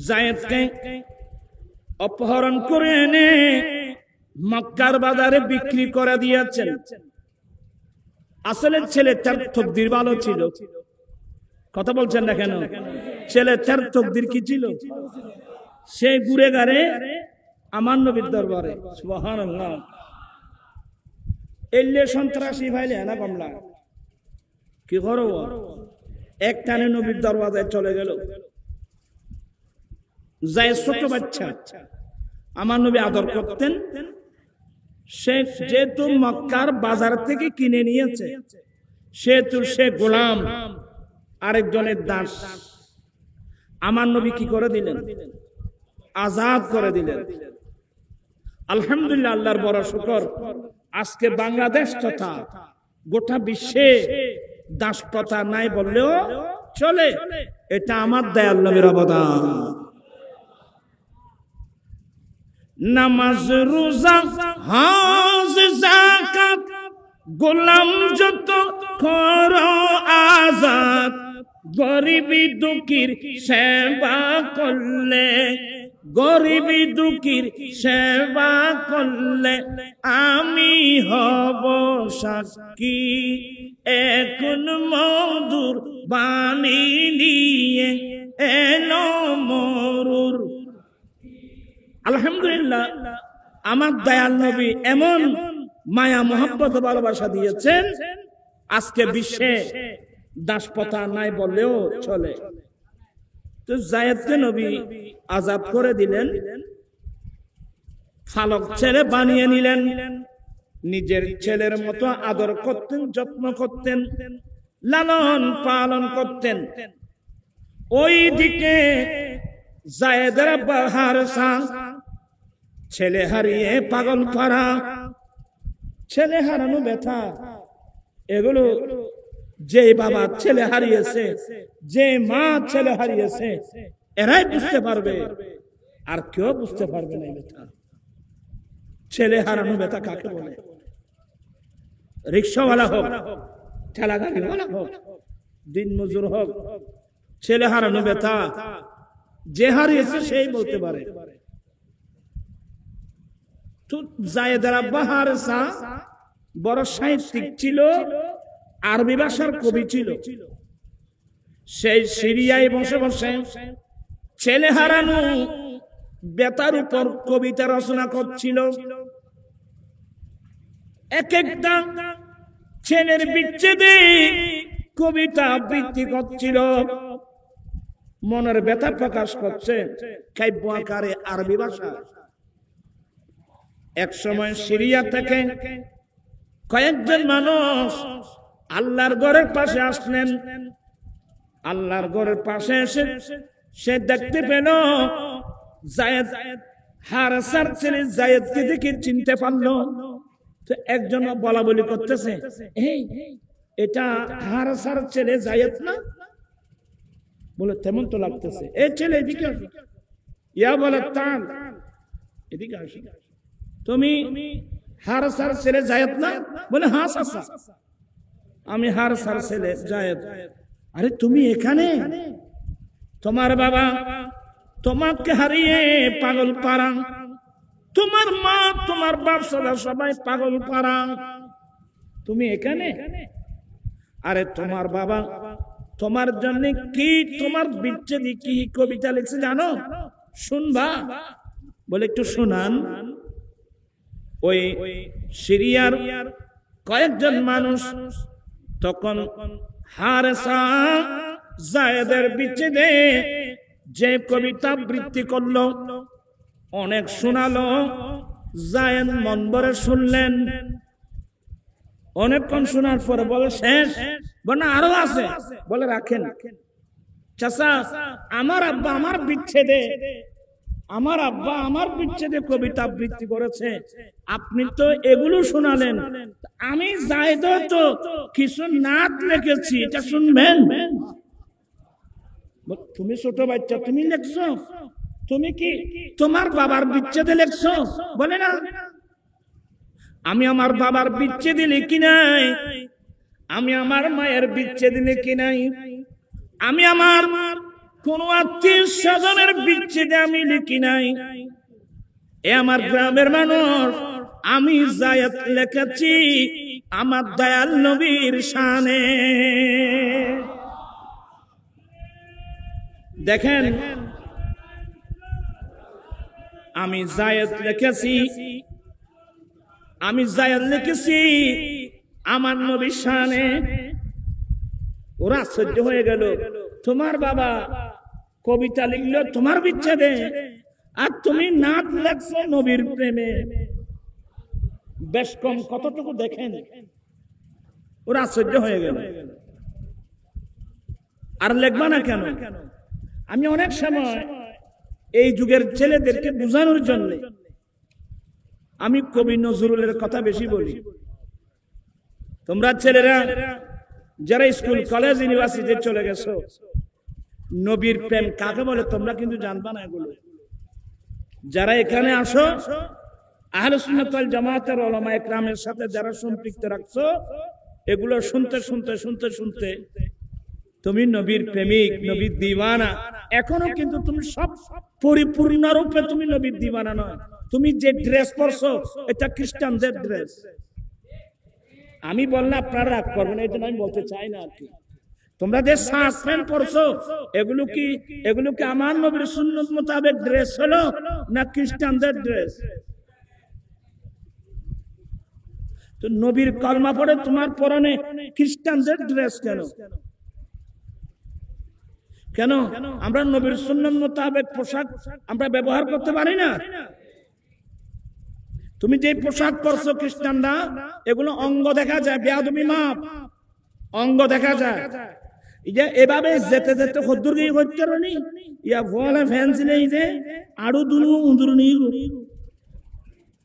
যায়েদকে অপহরণ করে এনে মক্কার বাজারে বিক্রি করে দিয়েছেন আসলে ছেলেটার তকদির ভালো ছিল কথা বলছেন না কেন ছেলেটার তকদির কি ছিল সে ঘুরে গারে আমার নবীর দরবারে সুবহানাল্লাহ এলে সন্ত্রাসী ভাইলে না কমলা কি করো এক টানে নবীর দরবাজায় চলে গেল যাই ছোট বাচ্চা আমার নবী আদর করতেন সে যেহেতু মক্কার বাজার থেকে কিনে নিয়েছে সেহেতু সে গোলাম আরেকজনের দাস আমার নবী কি করে দিলেন আজাদ করে দিলেন আলহামদুলিল্লাহ আল্লাহর বড় শুকর আজকে বাংলাদেশ তথা গোটা বিশ্বে দাস প্রথা নাই বললেও চলে এটা আমার দয়াল নবীর অবদান নামাজ রোজা হজ যাকাত গোলাম যত করো আজাদ গরিবি দুঃখীর সেবা করলে গরিবি দুঃখীর সেবা করলে আমি হব সাক্ষী এখন মধুর বাণী নিয়ে এলো মরুর আলহামদুলিল্লাহ আমার দয়াল নবী এমন মায়া মোহাব্বত ভালোবাসা দিয়েছেন আজকে বিশ্বে দাসপ্রথা নাই বললেও চলে তো যায়েদকে নবী আজাদ করে দিলেন ফালক ছেলে বানিয়ে নিলেন নিজের ছেলের মতো আদর করতেন যত্ন করতেন লালন পালন করতেন ওই দিকে যায়েদের হারেসা ছেলে হারিয়ে পাগল পারা ছেলে হারানো ব্যথা এগুলো যে বাবা ছেলে হারিয়েছে যে মা ছেলে হারিয়েছে এরাই বুঝতে পারবে আর কেউ বুঝতে পারবে না ব্যথা ছেলে হারানো ব্যথা কাকে বলে রিক্সাওয়ালা হোক ঠেলা গাড়িওয়ালা হোক দিন মজুর হোক ছেলে হারানো ব্যথা যে হারিয়েছে সেই বলতে পারে তো যায়েদের আব্বা হারেসা বড় সাহিত্যিক ছিল আরবি ভাষার কবি ছিল সেই সিরিয়ায় বসে বসে ছেলে হারানো বেতার উপর কবিতা রচনা করছিল। এক একটা ছেলের বিচ্ছেদে কবিতা আবৃত্তি করছিল, মনের ব্যথা প্রকাশ করছে কাব্য আকারে আরবি ভাষা। এক সময় সিরিয়া থেকে কয়েকজন মানুষ আল্লাহর ঘরের পাশে আসলেন। আল্লাহর ঘরের পাশে এসে সে দেখতে পেল যায়েদ, হারেসার ছেলে যায়েদকে দেখে চিনতে পারলো। তো একজন বলা বলি করতেছে, এই এটা হারেসার ছেলে যায়েদ না? বলে তেমন তো লাগতেছে। এই ছেলে এদিকে আসো। ইয়া বলে তান, এদিকে আসো। তুমি হারেসার ছেলে যায়েদ না? বলে হ্যাঁ চাচা, আমি হারেসার ছেলে যায়েদ। আরে তুমি এখানে? তোমার বাবা তোমাকে হারিয়ে পাগল পাড়া, তোমার মা তোমার বাপ সবাই পাগল পাড়া, তুমি এখানে? আরে তোমার বাবা তোমার জন্য কি, তোমার বিচ্ছেদে কি কবিতা লিখছে জানো? শুনবা? বলে একটু শোনান। ওই সিরিয়ার কয়েকজন মানুষ তখন হারেসা যায়েদের বিচ্ছেদে যে কবিতা আবৃত্তি করলো, অনেক শোনালো। যায়েদ মন ভরে শুনলেন। অনেকক্ষণ শোনার পরে বলে শেষ? বলে আরো আছে। বলে রাখেন চাচা, আমার আব্বা আমার বিচ্ছেদে, আমার আব্বা আমার বিচ্ছেদে কবিতা আবৃত্তি করেছে, আপনি তো এগুলো শোনালেন, আমি যায়েদ তো কিছু নাত লিখেছি, এটা শুনবেন? তুমি ছোট বাচ্চা, তুমি লিখছো? তুমি কি তোমার বাবার বিচ্ছেদে লিখছো? বলে না, আমি আমার বাবার বিচ্ছেদে লিখি নাই, আমি আমার মায়ের বিচ্ছেদে লিখি নাই, আমি আমার কোন আত্মীয় স্বজনের বিচ্ছেদে আমি লিখি নাই। এ আমার গ্রামের মানুষ, আমি যায়েদ লিখেছি আমার দয়াল নবীর শানে। দেখেন, আমি যায়েদ লিখেছি, আমি যায়েদ লিখেছি আমার নবীর শানে। ওরা আশ্চর্য হয়ে গেল, তোমার বাবা কবিতা লিখলো তোমার বিচ্ছেদে, আর তুমি নাত লেখছো নবীর প্রেমে। বেশ কম কতটুকু দেখেন, ওরা আশ্চর্য হয়ে গেল। আর লেখবা না কেন? আমি অনেক সময় এই যুগের ছেলেদেরকে বোঝানোর জন্য আমি কবি নজরুলের কথা বেশি বলি। তোমরা ছেলেরা যারা স্কুল কলেজ ইউনিভার্সিটিতে চলে গেছো, নবীর প্রেম কাকে বলে তোমরা কিন্তু জানবা না এগুলো। যারা এখানে আসো, আহলে সুন্নাত ওয়াল জামাতের উলামা ইকরামের সাথে যারা সম্পৃক্ত রাখছো, এগুলো শুনতে শুনতে শুনতে শুনতে তুমি নবীর প্রেমিক, নবীর দিওয়ানা। এখনো কিন্তু তুমি সব পরিপূর্ণ রূপে তুমি নবীর দিওয়ানা নয়। তুমি যে ড্রেস পরছো এটা খ্রিস্টানদের ড্রেস। আমি বললে আপনারা রাগ করবেন, এটা আমি বলতে চাই না আর কি। তোমরা যে শার্ট প্যান্ট পরছো, এগুলো কি আমার নবীর সুন্নত মোতাবেক ড্রেস হলো না খ্রিস্টানদের ড্রেস? তো নবীর কলমা পড়ে তোমার পরনে খ্রিস্টানদের ড্রেস কেন? কেন আমরা নবীর সুন্নত মোতাবেক পোশাক আমরা ব্যবহার করতে পারি না? তুমি যে পোশাক পরছো খ্রিস্টানরা, এগুলো অঙ্গ দেখা যায়, বেয়াদবি মাপ, অঙ্গ দেখা যায়। এভাবে যেতে যেতে খদ্দুর গিয়ে করতে পারি ইয়া ফলে ফ্যান্সি নেই যে আরো দুনু উঁদুর নিয়ে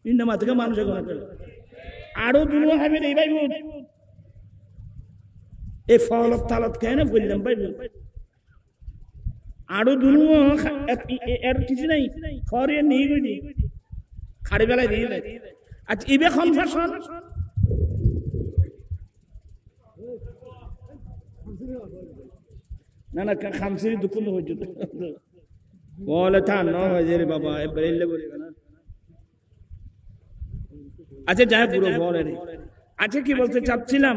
ইন্ডা থেকে মানুষ আরো দুনু হবে এই ভাই এই ফলত তালত কেন বললাম ভাই, আরো দুনু এর কিছু নাই, খড়ে নিয়ে গই খাড়ি বেলায় দিয়ে দেয়। আচ্ছা ইবে কনফেশন না না খামসির দুপুর হয়ে যেত বলে তা ন হয়ে যায় রে বাবা, বেরোলে বলবে না। আচ্ছা যাই পুরো বলে রে। আচ্ছা কি বলতে চাচ্ছিলাম,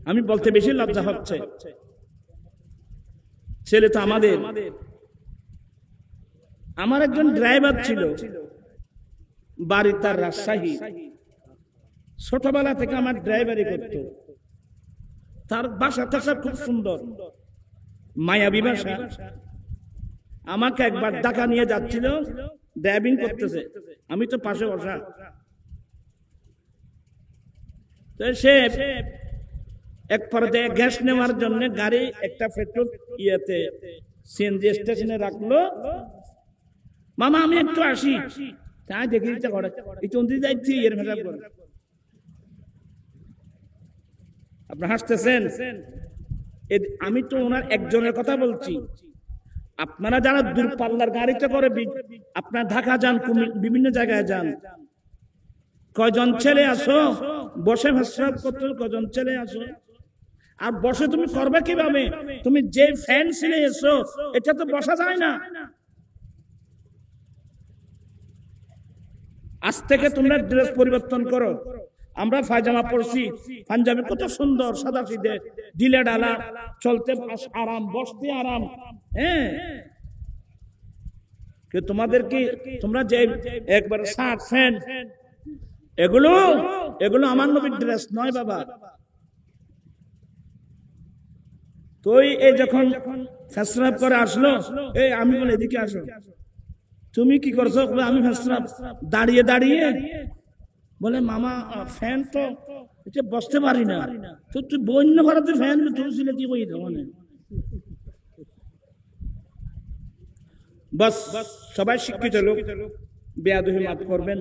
আমি বলতে বেশি লজ্জা হচ্ছে। ছেলে তো আমাদের। আমার একজন ড্রাইভার ছিল, বাড়ি তার রাজশাহী। ছোটবেলা থেকে আমার ড্রাইভারি করত। তার বাসা টাসা খুব সুন্দর, মায়াবী বাসা। আমাকে একবার ঢাকা নিয়ে যাচ্ছিল, ড্রাইভিং করতেছে, আমি তো পাশে বসা। তো সে এক পর্যায়ে গ্যাস নেওয়ার জন্য গাড়ি একটা পেট্রোল ইয়েতে সিএনজি স্টেশনে রাখলো। মামা আমি একটু আসি, তাই দেখে দিতে করে ইতি যাইছি এর ভাষা করে। আপনি হাসতেছেন, আমি তো ওনার একজনের কথা বলছি। আপনারা যারা দূরপাল্লার গাড়িতে করে, আপনার ঢাকা যান, বিভিন্ন জায়গায় যান, কয়জন ছেলে আসো বসে হাসরাব করতে, কয়জন ছেলে আসো। আর বসে তুমি করবে কিভাবে? তুমি যে ফ্যান ছিলে এসো, এটা তো বসা যায় না। আজ থেকে তোমরা ড্রেস পরিবর্তন করো। আমরা পায়জামা পরছি, পাঞ্জাবি কত সুন্দর, সাদা সিধে, ঢিলে ঢালা, চলতে আরাম, বসতে আরাম। হ্যাঁ, তোমাদেরকে তোমরা যে একবার শার্ট ফ্যান, এগুলো আমার নবীর ড্রেস নয় বাবা। তো এই যখন ফেসরাব করে আসলো, এই আমি বলে এদিকে আসো, তুমি কি করছো? আমি ফেসরাব দাঁড়িয়ে দাঁড়িয়ে বলে মামা ফ্যান তো বসতে পারি না। তো তুই বন্য ভারতের ফ্যান তুলছিলে কি কই মানে? বাস সবাই শিক্ষিত লোক, বেয়াদবি মাফ করবেন।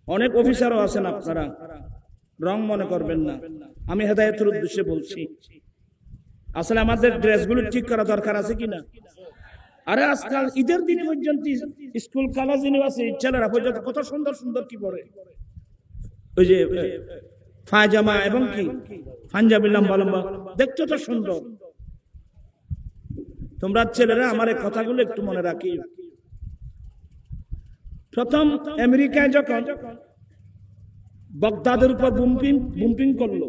অনেক অফিসারও আছেন, আপনারা রং মনে করবেন না, আমি হেদায়েতের উদ্দেশ্যে বলছি। আসলে আমাদের ড্রেসগুলো ঠিক করা দরকার আছে কিনা? আরে আজকাল ঈদের দিনে পর্যন্ত স্কুল, কলেজ, ইউনিভার্সিটি ছেলেরা পর্যন্ত কত সুন্দর সুন্দর কি পরে, ওই যে পায়জামা এবং কি পাঞ্জাবি লম্বা লম্বা, দেখতে তো সুন্দর। তোমরা ছেলেরা আমার এই কথাগুলো একটু মনে রাখি। প্রথম আমেরিকায় যখন বাগদাদের উপর বুম্পিং করলো,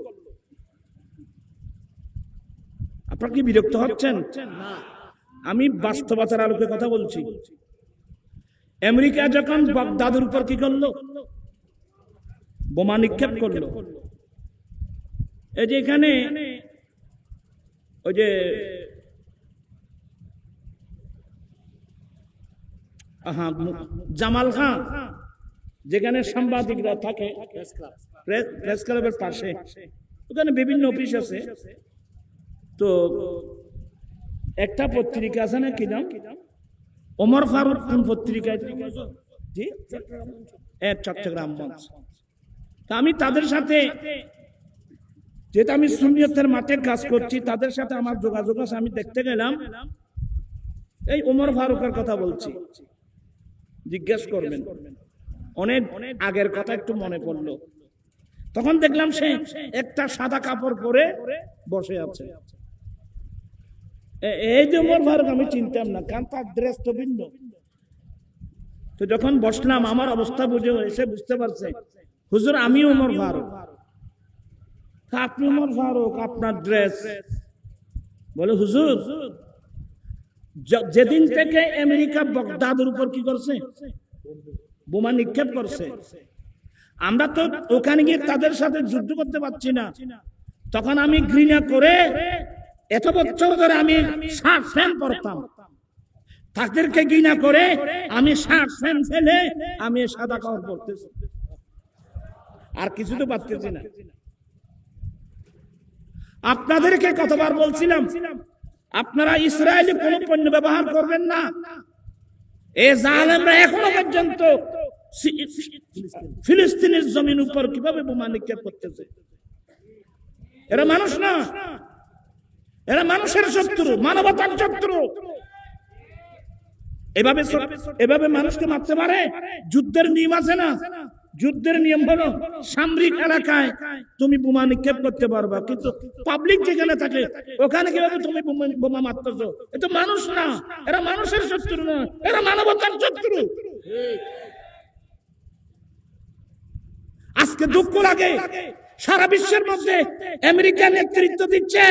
আপনারা কি বিরক্ত হচ্ছেন? আমি বাস্তবতার আলোকে কথা বলছি। আমেরিকা যখন বাগদাদের উপর কি করলো, বোমা নিক্ষেপ করলো। এই যে এখানে ওই যে জামাল খান, যেখানে সাংবাদিকরা থাকে, প্রেস ক্লাবের পাশে, ওখানে বিভিন্ন অফিস আছে। তো একটা পত্রিকা আছে না, কি নাম, ওমর ফারুক কোন পত্রিকায়, জি চট্টগ্রাম মঞ্চ। তা আমি তাদের সাথে, যেটা আমি সুন্নিয়তের মাঠে কাজ করছি, তাদের সাথে আমার যোগাযোগ আছে। আমি দেখতে গেলাম, এই ওমর ফারুকের কথা বলছি, জিজ্ঞেস করবেন, অনেক আগের কথা একটু মনে পড়লো। তখন দেখলাম সে একটা সাদা কাপড় পরে বসে আছে। এই যে ওমর ফারুক আমি চিনতাম না, কারণ তার ড্রেস তো ভিন্ন। তো যখন বসলাম, আমার অবস্থা বুঝে এসে বুঝতে পারছে, হুজুর আমি ওমর ফারুক। আপনি ওমর ফারুক, আপনার ড্রেস? বলে হুজুর, যেদিন থেকে আমেরিকা বাগদাদের উপর কি করছে, বোমা নিক্ষেপ করছে, আমরা তো ওখানে গিয়ে তাদের সাথে যুদ্ধ করতে পারছি না। তখন আমি ঘৃণা করে, এত বছর ধরে আমি শার্ট ফ্যান পরতাম, তাদেরকে ঘৃণা করে আমি শার্ট ফ্যান ফেলে আমি সাদা কাপড় পরতেছি, আর কিছু তো পারতেছি না। আপনাদেরকে কতবার বলছিলাম, আপনারা ইসরায়েলি কোন পণ্য ব্যবহার করবেন না। এই জালেমরা এখনো পর্যন্ত ফিলিস্তিনের জমিন উপর কিভাবে বোমা নিক্ষেপ করতেছে। এরা মানুষ না, এরা মানুষের শত্রু, মানবতার শত্রু। এভাবে মানুষকে মারতে পারে? যুদ্ধের নিয়ম আছে না, যুদ্ধের নিয়ম হলো সামরিক এলাকায় তুমি বোমা নিক্ষেপ করতে পারবা, কিন্তু পাবলিক যেখানে থাকে ওখানে কিভাবে তুমি বোমা মারতেছো? এটা মানুষ না, এরা মানুষের শত্রু না, এরা মানবতার শত্রু। আজকে দুঃখ লাগে, সারা বিশ্বের মধ্যে আমেরিকা নেতৃত্ব দিচ্ছে,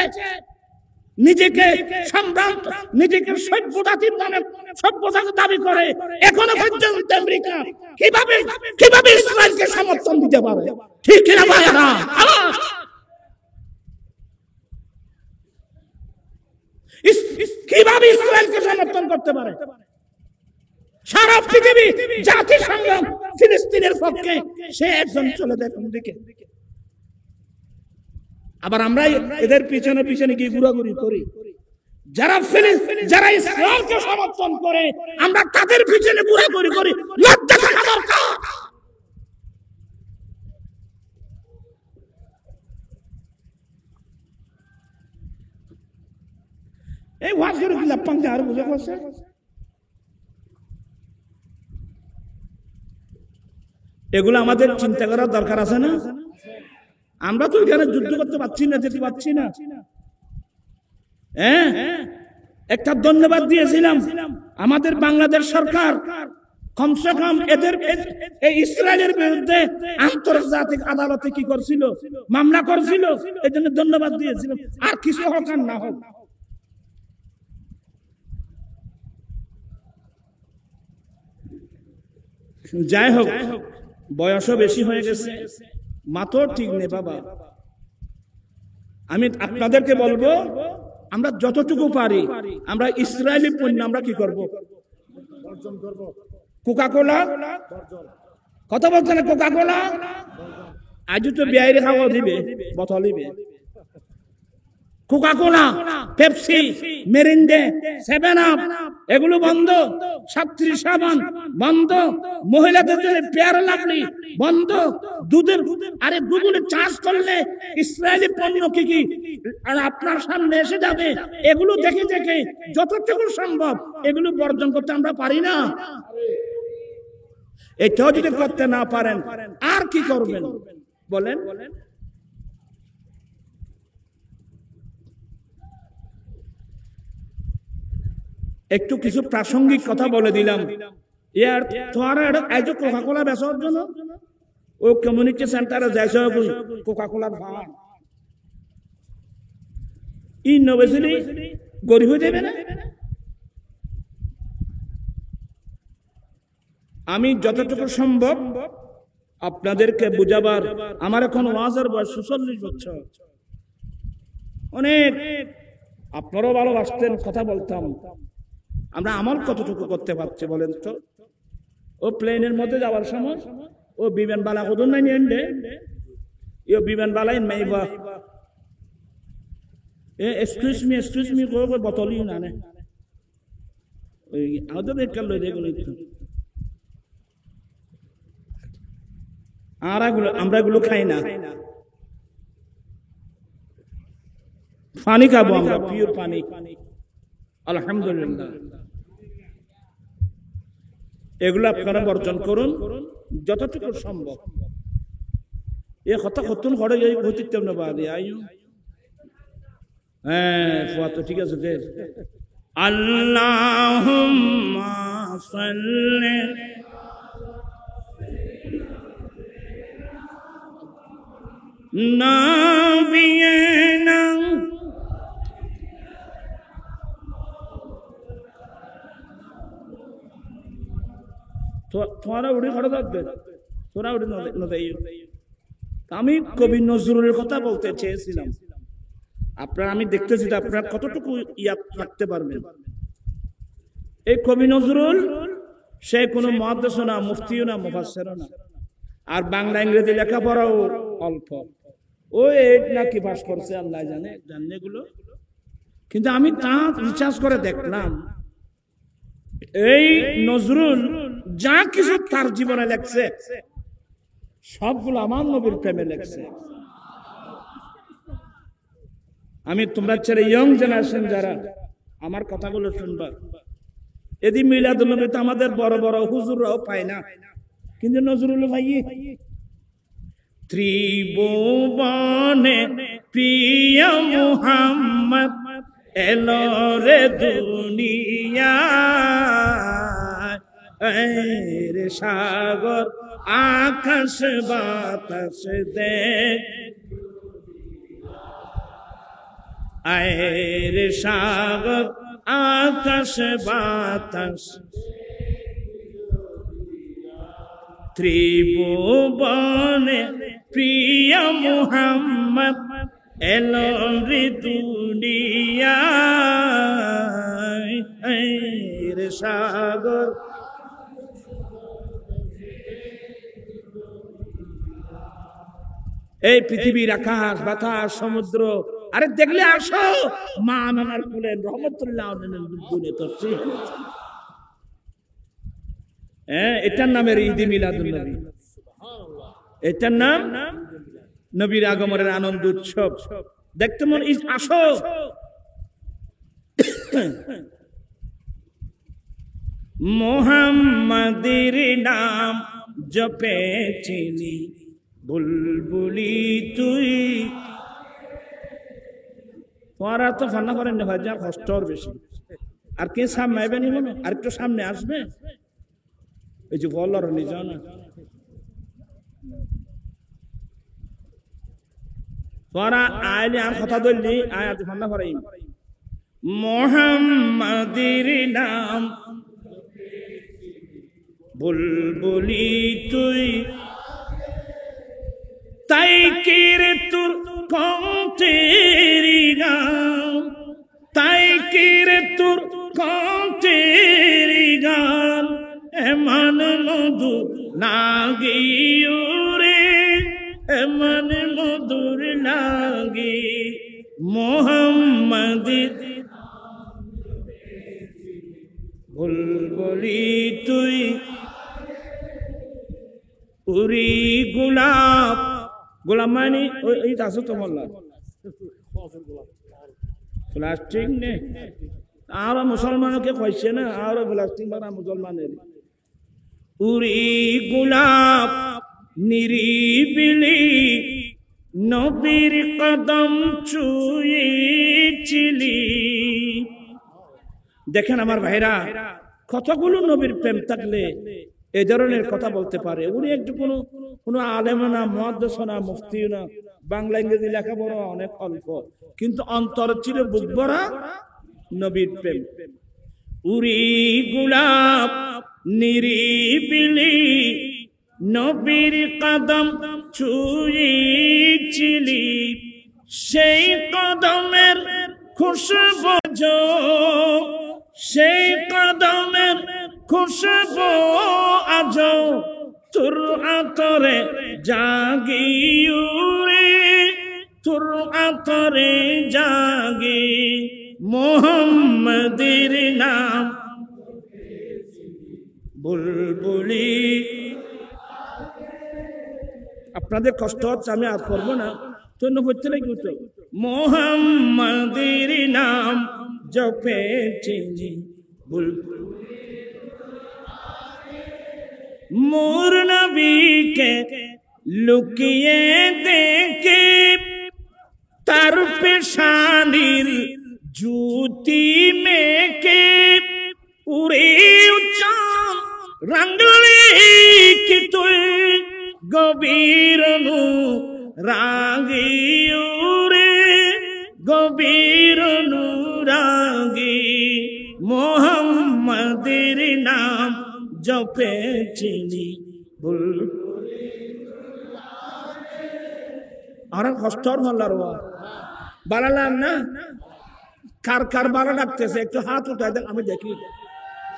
নিজেকে সম্ভ্রান্ত, নিজেকে সভ্যতার মানে সভ্যতার দাবি করে। এখনো পর্যন্ত আমেরিকা কিভাবে ইসরায়েলকে সমর্থন দিতে পারে? ঠিক কিনা ভাইরা? কিভাবে ইসরায়েলকে সমর্থন করতে পারে? সারা পৃথিবী জাতিসংঘ ফিলিস্তিনের পক্ষে, সে একজন চলে যায় কোন দিকে। আবার আমরা এদের পিছনে পিছনে গিয়ে ঘোরাঘুরি করি। যারা ইসরায়েলকে সমর্থন করে আমরা তাদের পিছনে ঘোরাঘুরি করি। লজ্জা থাকা দরকার। এই ওয়াজ করে কি লাভ পাঙ্গে আর বুঝে গেছে? এগুলো আমাদের চিন্তা করার দরকার আছে না? আমরা তো এখানে যুদ্ধ করতে পারছি না, যেতে পারছি না। হ্যাঁ, একটা ধন্যবাদ দিয়েছিলাম আমাদের বাংলাদেশ সরকার, কমসে কম এদের এই ইসরায়েলের বিরুদ্ধে আন্তর্জাতিক আদালতে কি করছিল, মামলা করছিল। এই জন্য ধন্যবাদ দিয়েছিলাম। আর কিছু হোক আর না হোক, যাই হোক, বয়সও বেশি হয়ে গেছে, মাথাও ঠিক নেই বাবা। আমি আপনাদেরকে বলবো, আমরা যতটুকু পারি আমরা ইসরায়েলি পণ্য আমরা কি করব? কোকা-কোলা কথা বলছে না, কোকা-কোলা আজ তো বিয়ারে খাওয়া দিবে, বোতল দিবে। কোকা-কোলা, পেপসি, মেরিন্ডা, 7 আপ এগুলো বন্ধ। ছাত্রী সাবান বন্ধ। মহিলাদের জন্য পেয়ার লাভলি বন্ধ। দুধের আরে দুধে চাষ করলে ইসরায়েলি পণ্য কি কি আর আপনার সামনে এসে যাবে। এগুলো দেখে দেখে যতটুকু সম্ভব এগুলো বর্জন করতে আমরা পারি না। এটাও যদি করতে না পারেন আর কি করবেন বলেন? একটু কিছু প্রাসঙ্গিক কথা বলে দিলাম। ইয়ার তোমার আজ কোকা-কোলা বেচার জন্য ও কমিউনিটি সেন্টারে যাইছে কোকা-কোলার ভাড় ই নবেছিলি গরিব হয়ে যাবে না। আমি যতটুকু সম্ভব আপনাদেরকে বুঝাবার, আমার এখন ওয়াজের বয়স 46 বছর। অনেক আপনারাও ভালোবাসতেন, কথা বলতাম। আমরা আমল কতটুকু করতে পারছি বলেন তো? ও প্লেনের মধ্যে যাওয়ার সময় ও বিমান বালা কদন নাই নিয়ে ও বিমান বালাই মাইবা এক্সকিউজ মি কো বোতলই না নে ওই আমাদের একটা লই দেখুন। আমরা এগুলো খাই না। পানি খাবো আমরা, পিওর পানি, আলহামদুলিল্লাহ। এগুলো আপনারা বর্জন করুন যতটুকু সম্ভব। এ কথা কতক্ষণ ঘরে যাই হইতে না বাদে আইও। হ্যাঁ ফুয়া তো ঠিক আছে। আল্লাহুম্মা সাল্লি নাবিয়িনা তোরা উড়ে ঘরে থাকবে, তোরা উড়ে নদী। আমি কবি নজরুলের কথা বলতে চেয়েছিলাম। আপনারা আমি দেখতেছি আপনারা কতটুকু ইয়াদ রাখতে পারবেন। এই কবি নজরুল সে কোনো মুহাদ্দিস না, মুফতিও না, মুফাসসিরও না, আর বাংলা ইংরেজি লেখাপড়াও অল্প। ও এইট নাকি পাস করছে আল্লাহ জানে, জানে এগুলো। কিন্তু আমি তা রিসার্চ করে দেখলাম এই নজরুল যা কিছু তার জীবনে লেখছে সবগুলো আমার নবীর প্রেমে লেখছে। আমি তোমরা ছেলে ইয়ং জেনারেশন যারা আমার কথাগুলো শুনবা, এদি মিলাদুল নবী তো আমাদের বড় বড় হুজুররাও পায় না, কিন্তু নজরুল ভাই ত্রিভুবনে প্রিয় মুহাম্মদ এলো রে দুনিয়া রে সাগর আকাশ বাতাস দেখ আয়ের সাগর আকাশ বাতাস ত্রিভুবনে প্রিয় মুহাম্মদ এলন রে দুনিয়ায় আয়ের সাগর এই পৃথিবীর আকাশ বাতাস সমুদ্র আরে দেখলে আসো মা নানার কুলে রহমতুল্লাহ এটার নামের ঈদ মিলাদুন নবী এটার নাম নবীর আগমনের আনন্দ উৎসব দেখতে মন আসো মুহাম্মাদের নাম জপে চিনি বুলবুলি তুই তোরা তো ফান্না করেন না ভাই, যা কষ্ট আর বেশি আর কে সামনে আইবে নি মনে আর একটু সামনে আসবে এই যে বলার নিজ না তোরা আইলে আর কথা ধরলি আয় আজ ফান্না করাই মুহাম্মাদের নাম বুলবুলি তুই তাই কেরে তোর কণ্ঠেরি গান তাই কেরে তোর কণ্ঠেরি গান এমন মধু লাগিও রে এমন মধুর লাগি মুহাম্মাদের বুলবুলি তুই উরি গোলাপ গোলাপ মানে ওই আসো তো মোল্লা প্লাস্টিক নে আর মুসলমানকে কইছে না আর প্লাস্টিক বানা মুসলমানের উরি গোলাপ নিরিবিলি নবীর কদম ছুঁয়েছিলি দেখেন আমার ভাইরা কতগুলো নবীর প্রেম থাকলে এই ধরনের কথা বলতে পারে উনি একটু কোনো আলেম না মুহাদ্দিস না মুফতি না বাংলা ইংরেজি লেখাপড়া অনেক অল্প কিন্তু অন্তর ছিল বুক ভরা নবীর প্রেম উরি গোলাপ নিরিবিলি নবীর কদম ছুঁয়েছিলি সেই কদমের খুশবু সেই কদমের খুশবু আজ তোর আতরে জাগিয়ে তোর আতরে জাগি মুহাম্মাদের নাম বুলবুলি আপনাদের কষ্ট হচ্ছে আমি আর করবো না তন্য পড়তে লাগি তো মুহাম্মাদের নাম জপে চিনি বুলবুল মোর নবীকে লুকিয়ে দেখে তার পেশানির জুতি মেকে উড়ে উচ্চান রঙ্গলি কি তুই গভীর নু রাগি উড়ে গভীর নু রাগি মুহাম্মাদের নাম জপে চিনি বুলবুলি আর কষ্টর হল্লার বালালাম না কার কার বালা ডাকতেছে একটু হাত উঠায় দেখ আমি দেখি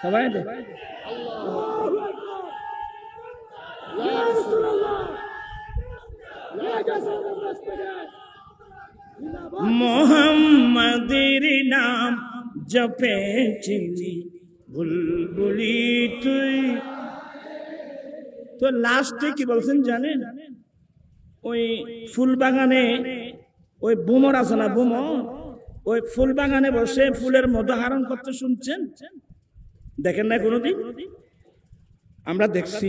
সবাই দেখ মুহাম্মাদের নাম জপে চিনি বুলবুলি তুই তো লাস্টে কি বলছেন জানেন ওই ফুল বাগানে ওই বুমর আছে না বুমর ওই ফুল বাগানে বসে ফুলের মধু আহরণ করতে শুনছেন দেখেন না কোনোদিন আমরা দেখছি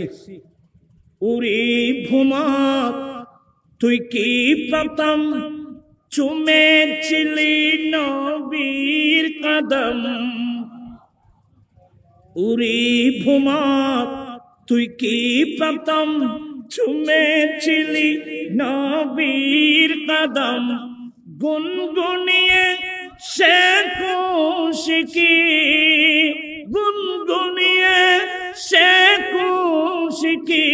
উরি ভুমর তুই কি প্রথম চুমেছিলি নবীর কদম উরি ভুমর তুই কি প্রথম চুমেছিলি নবীর কদম গুনগুনিয়ে সে খুশকি গুনগুনিয়ে সে খুশকি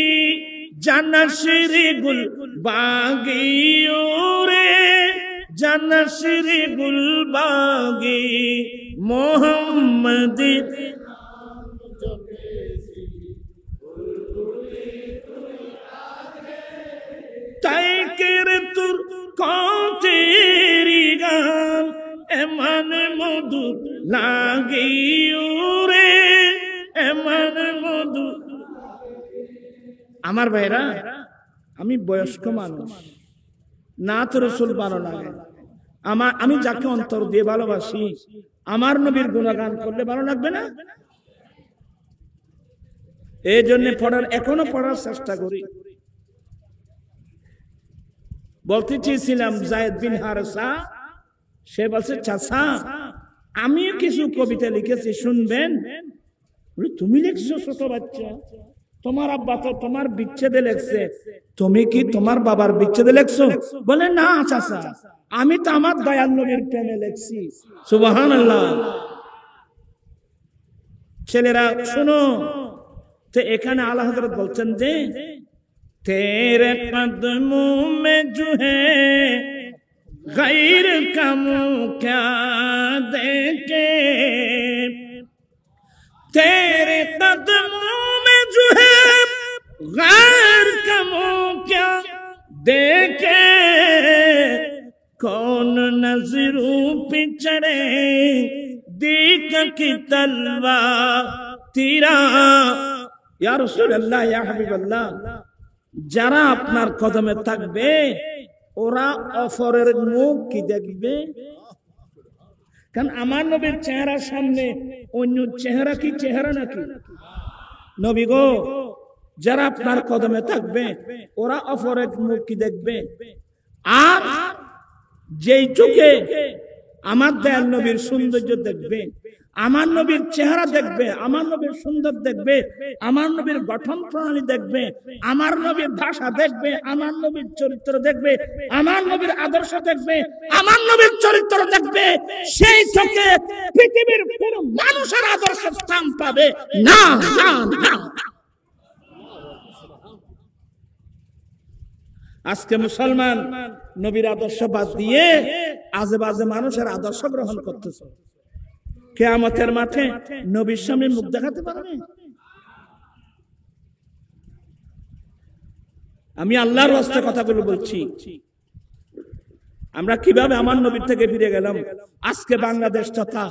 জানশির গুল বাগি ওরে জানশির গুল বাগি মোহাম্মদ তাই কের তোর কতেরি গান এমন মধু লাগি ওরে এমন মধু। আমার ভাইরা, আমি বয়স্ক মানুষ, নাত রাসূল ভালো লাগে আমি যাকে অন্তর দিয়ে ভালোবাসি আমার নবীর গুণগান করলে ভালো লাগবে না? এই জন্য এখনো পড়ার চেষ্টা করি। বলতে চেয়েছিলাম যায়েদ বিন হারেসা, সে বলছে চাচা আমি কিছু কবিতা লিখেছি শুনবেন? তুমি লিখছো? ছোট বাচ্চা, তোমার আব্বা তো তোমার বিচ্ছেদে লেখছে, তুমি কি তোমার বাবার বিচ্ছেদে লেখছো? বলে না চাচা, আমি তো আমার দয়াল নবীর প্রেমে লেখছি। সুবহানাল্লাহ। ছেলেরা শোনো, তো এখানে আলা হযরত বলছেন যে तेरे कदमों में जो है गैर का मुँह क्या देखे, तेरे कदमों में जो है गैर का मुँह क्या देखे, कौन नजरों पे चढ़े दीक की तलवार तीरा। या रसूल अल्लाह या हबीब अल्लाह, যারা আপনার কদমে থাকবে ওরা অপরের মুখ কি দেখবে? কারণ আমার নবীর চেহারার সামনে অন্য চেহারা কি চেহারা নাকি? নবী গো, যারা আপনার কদমে থাকবে ওরা অপরের মুখ কি দেখবে? আর যেই চোখে আমার দয়াল নবীর সৌন্দর্য দেখবে, আমার নবীর চেহারা দেখবে, আমার নবীর সুন্দর দেখবে, আমার নবীর গঠন প্রণালী দেখবে, আমার নবীর ভাষা দেখবে, আমার নবীর চরিত্র দেখবে, আমার নবীর আদর্শ দেখবে, আমার নবীর চরিত্র দেখবে, সেই চোখে পৃথিবীর কোন মানুষের আদর্শ স্থান পাবে না, না, না। আজকে মুসলমান নবীর আদর্শ বাদ দিয়ে আজে বাজে মানুষের আদর্শ গ্রহণ করতেছে। কিয়ামতের মাঠে নবীর সামনে মুখ দেখাতে পারবে? আমি আল্লাহর রাস্তায় কথাগুলো বলছি। আমরা কিভাবে আমার নবীর থেকে ফিরে গেলাম? আজকে বাংলাদেশ তথা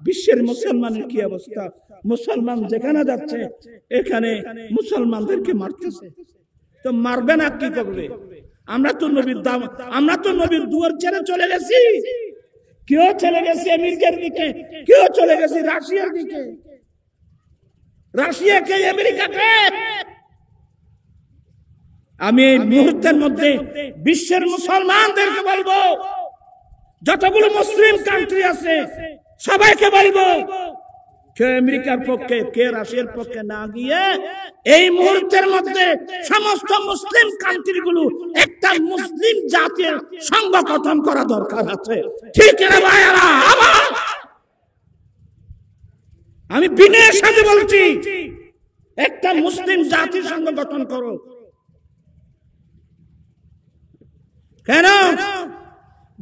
বিশ্বের মুসলমানের কি অবস্থা? মুসলমান যেখানে যাচ্ছে এখানে মুসলমানদেরকে মারতেছে। তো মারবে না, কি করবে? আমরা তো নবীর দুয়ার ছেড়ে চলে গেছি। কেউ চলে গেছে আমেরিকার দিকে, কেউ চলে গেছে রাশিয়ার দিকে, রাশিয়াকে আমেরিকাকে। আমি এই মুহূর্তের মধ্যে বিশ্বের মুসলমানদেরকে বলবো, যতগুলো মুসলিম কান্ট্রি আছে সবাইকে বলবো, কে আমেরিকার পক্ষে কে রাশিয়ার পক্ষে না গিয়ে এই মুহূর্তের মধ্যে সমস্ত মুসলিম কান্ট্রিগুলো একটা মুসলিম জাতির সংঘ গঠন করা দরকার আছে। ঠিক না ভাইরা? আমি বিনয়ের সাথে বলছি, একটা মুসলিম জাতির সংঘ গঠন করো। কেন?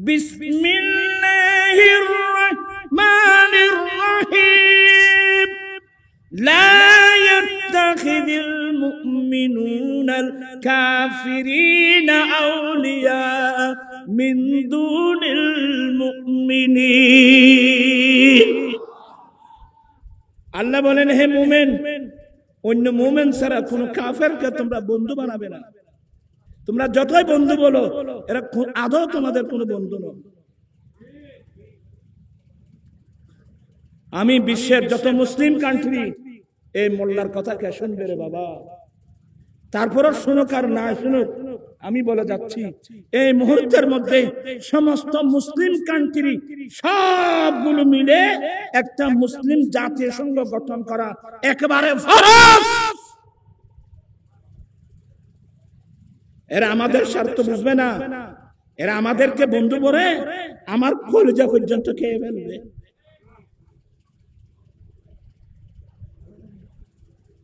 বিসমিল্লাহির রহমানির রহিম। লা ইয়াত্তাখিযুল মুমিনুনাল কাফিরিনা আউলিয়া মিন দুনিল মুমিনিন। আল্লাহ বলেন, হে মুমিন, অন্য মুমিন ছাড়া কোন কাফেরকে তোমরা বন্ধু বানাবে না। তোমরা যতই বন্ধু বলো, এরা আদৌ তোমাদের কোনো বন্ধু নয়। আমি বিশ্বের যত মুসলিম কান্ট্রি, এই মোল্লার কথা কে শুনবে রে বাবা? তারপরও শুনুক আর না শুনুক, আমি বলে যাচ্ছি, এই মুহূর্তের মধ্যে সমস্ত মুসলিম কান্ট্রি সবগুলো মিলে একটা মুসলিম জাতীয় সংঘ গঠন করা একেবারে ফরজ। এরা আমাদের স্বার্থ বুঝবে না, এরা আমাদেরকে বন্ধু বলে আমার কলিজা পর্যন্ত খেয়ে ফেলবে।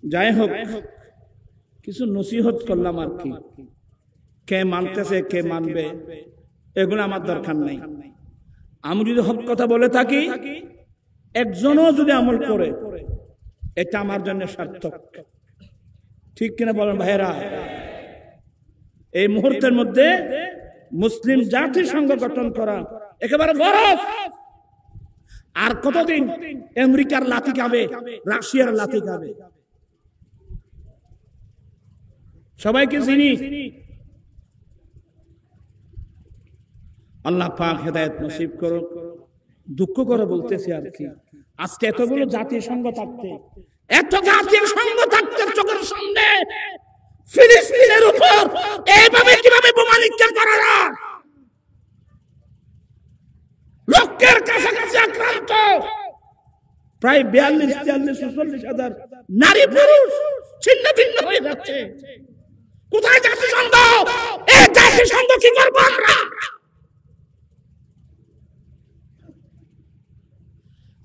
যাই হোক, কিছু নসিহত করলাম আর কি। কে মানতেছে কে মানবে এগুলো আমার দরকার নাই। আমি যদি হক কথা বলে থাকি, একজনও যদি আমল করে, এটা আমার জন্য সার্থক। ঠিক কিনা বলেন ভাইরা? এই মুহূর্তের মধ্যে মুসলিম জাতিসংঘ গঠন করা একেবারে বরফ। আর কতদিন আমেরিকার লাথি খাবে, রাশিয়ার লাথি খাবে? সবাইকে চিনি। আল্লাহ পাক হেদায়েত নসিব করুক। দুঃখ করে বলতেছি আর কি, আজকে এতগুলো জাতিসংঘ থাকতে, এত জাতিসংঘ থাকতে চোখের সামনে ফিলিস্তিনের উপর এইভাবে কিভাবে বোমা নিক্ষেপ করা যায়? লক্ষের কাছাকাছি আক্রান্ত, প্রায় 42-43-44 নারী পুরুষ ছিন্ন ভিন্ন হয়ে যাচ্ছে। কোথায় জাতিসংঘ? এই জাতিসংঘ কি করবো আমরা?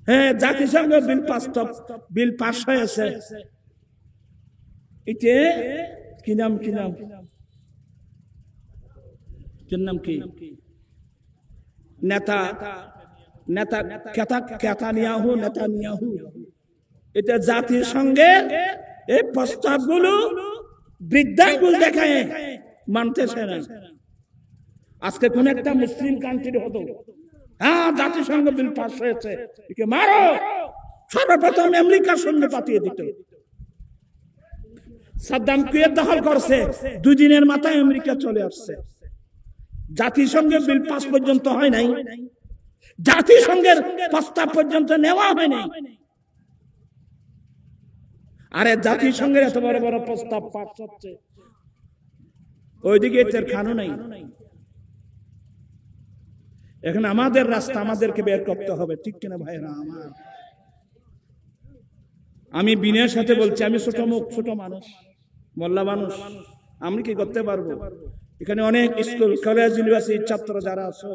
হ্যাঁ, জাতিসংঘ বিল পাস হয়েছে। এতে কি নাম কি নেতানিয়াহু। এটা জাতিসংঘের এই প্রস্তাবগুলো বৃদ্ধাঙ্গুল দেখায় মানতেছে না। আজকে কোন একটা মুসলিম কান্ট্রি হতো, হ্যাঁ জাতিসংঘ বিল পাস হয়েছে, একে মারো, সর্বপ্রথম আমেরিকার সৈন্য পাঠিয়ে দিত। সাদ্দাম কুয়েত দখল করছে, 2 দিনের মাথায় আমেরিকা চলে আসছে। জাতিসংঘের বিল পাস পর্যন্ত হয় নাই, জাতিসংঘের প্রস্তাব পর্যন্ত নেওয়া হয় নাই। আরে জাতিসংঘের এত বড় বড় প্রস্তাব পাস হচ্ছে, ওইদিকে এর খানো নাই। এখন আমাদের রাস্তা আমাদেরকে বের করতে হবে, ঠিক কিনা ভাইরা আমার? আমি বিনয়ের সাথে বলছি, আমি ছোট মুখ, ছোট মানুষ, মোল্লা মানুষ, আমি কি করতে পারবো? এখানে অনেক স্কুল কলেজ ইউনিভার্সিটির ছাত্র যারা আছো,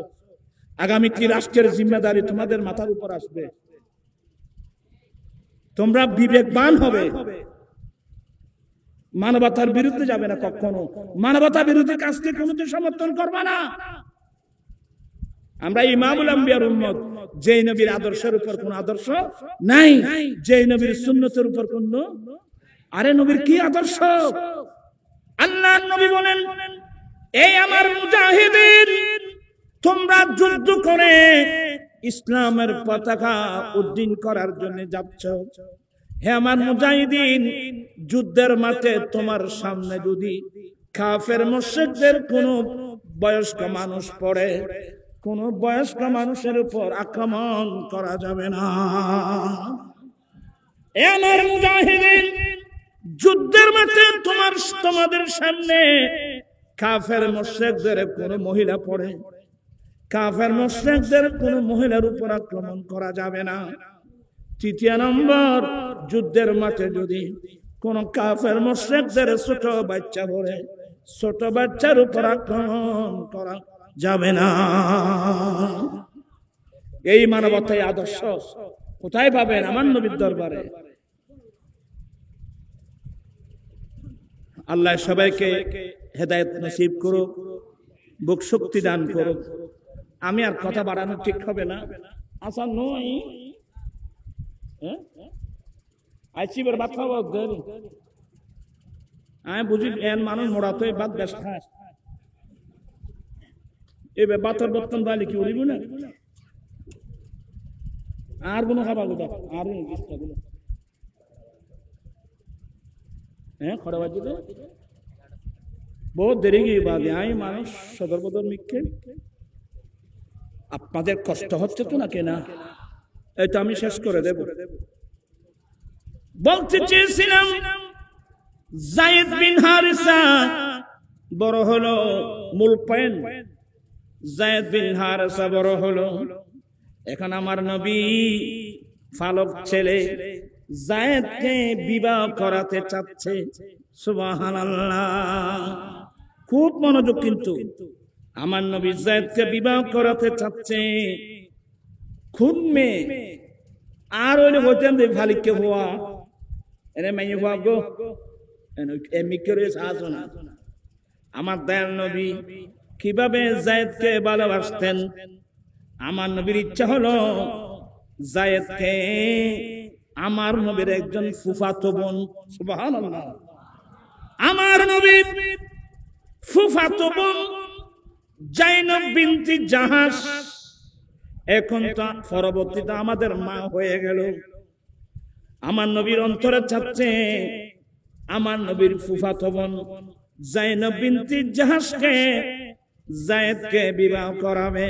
আগামী কি রাষ্ট্রের জিম্মেদারি তোমাদের মাথার উপর আসবে। তোমরা বিবেকবান হবে, মানবতার বিরুদ্ধে যাবে না কখনো। মানবতা বিরোধী কাজকে কোনোদিন সমর্থন করবে না। আমরা ইমামুল আম্বিয়ার উম্মত, যেই নবীর আদর্শের উপর কোন আদর্শ নাই, যেই নবীর সুন্নতের উপর কোন, আরে নবীর কি আদর্শ? আল্লাহর নবী বলেন, এই আমার মুজাহিদিন, তোমরা যুদ্ধ করে ইসলামের পতাকা উড্ডীন করার জন্য যাচ্ছ। হে আমার মুজাহিদিন, যুদ্ধের মাঠে তোমার সামনে যদি কাফের মুশরিকদের কোন বয়স্ক মানুষ পড়ে, কোন বয়স্ক মানুষের উপর আক্রমণ করা যাবে না। আমার মুজাহিদিন, যুদ্ধের মাঠে তোমাদের সামনে কাফের মুশরিকদের কোন মহিলা পড়ে, কাফের মুশরিকদের কোন মহিলার উপর আক্রমণ করা যাবে না। 3 নম্বর, যুদ্ধের মাঠে যদি কোন কাফের মুশরিকদের ছোট বাচ্চা পড়ে, ছোট বাচ্চার উপর আক্রমণ করা যাবে না। এই মানবতার আদর্শ কোথায় পাবেন? আমার নবীর দরবারে। আল্লাহ সবাইকে হেদায়েত নসিব করুক, বুক শক্তি দান করুক। আমি আর কথা বাড়ানো ঠিক হবে না। আচ্ছা নই আইসিবের বাদ খাবো, আমি বুঝি এন মানুষ মোড়াতো বাদ বেশ খায়, এবার বাতর বর্তন বালি কি উড়িব না, আর কোনো খাবার আর হ্যাঁ খড়া বাজিতে বহুত দেরি গিয়ে বাদে আমি মানুষ সদর বদর মিখে। আপনাদের কষ্ট হচ্ছে তো না কেনা? এই তো আমি শেষ করে দেব। বলতে চেয়েছিলাম যায়েদ বিন হারিসা বড় হলো, মূল পয়েন্ট, যায়েদ বিন হারিসা বড় হলো। এখন আমার নবী ফালক ছেলে যায়েদকে বিবাহ করাতে চাচ্ছে। সুবহানাল্লাহ, খুব মনোযোগ। কিন্তু আমার নবী যায়েদকে বিবাহ করাতে চাচ্ছে, খুব মেয়ে আর ওই বলতেন যে ভালিককে হওয়া এনে মাইয়ে হওয়া গো এমনি করে সাহায্য না। আমার দয়াল নবী কিভাবে যায়েদকে ভালোবাসতেন, আমার নবীর ইচ্ছা হলো যায়েদকে আমার নবীর একজন ফুফাতো বোন, সুবহানাল্লাহ, আমার নবীর ফুফাতো বোন জাইনব বিনতি জাহাশ, এখন তো পরবর্তীতে আমাদের মা হয়ে গেল। আমার নবীর অন্তরে চাচ্ছে আমার নবীর ফুফাতো বোন জাইনব বিনতি জাহাশকে যায়েদকে বিবাহ করাবে।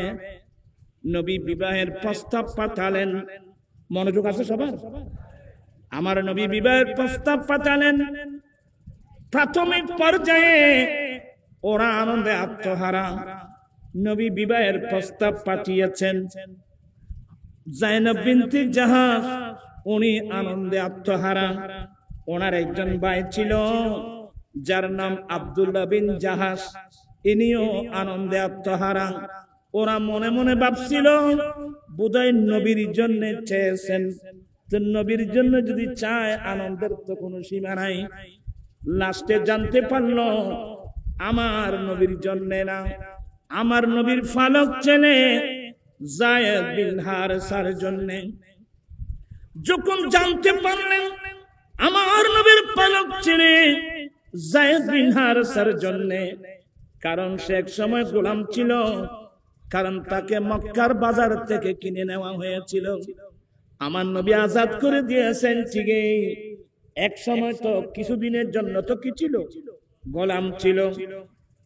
নবী বিবাহের প্রস্তাব পাঠালেন। মনোযোগ আছে সবার? আমার নবী বিবাহের প্রস্তাব পাঠালেন। প্রাথমিক পর্যায়ে ওরা আনন্দে আত্মহারা। নবী বিবাহের প্রস্তাব পাঠিয়েছেন, জাইনব বিনতি জাহাশ উনি আনন্দে আত্মহারা। ওনার একজন ভাই ছিল যার নাম আব্দুল্লাহ বিন জাহাশ, ইনিও আনন্দে আত্মহারা। ওরা মনে মনে ভাবছিল বোধহয় নবীর জন্য চেয়েছেন, তো নবীর জন্য যদি চায় আনন্দের তো কোনো সীমা নাই। লাস্টে জানতে পারল আমার নবীর জন্য না, আমার নবীর ফালক ছেলে যায়েদ বিন হারেসার জন্য। যখন জানতে পারলেন আমার নবীর ফালক ছেলে যায়েদ বিন হারেসার জন্য, কারণ সে এক সময় গোলাম ছিল, কারণ তাকে মক্কার বাজার থেকে কিনে নেওয়া হয়েছিল। আমার নবী আজাদ করে দিয়েছেন ঠিকই, এক সময় তো কিছুদিনের জন্য তো কি ছিল, গোলাম ছিল।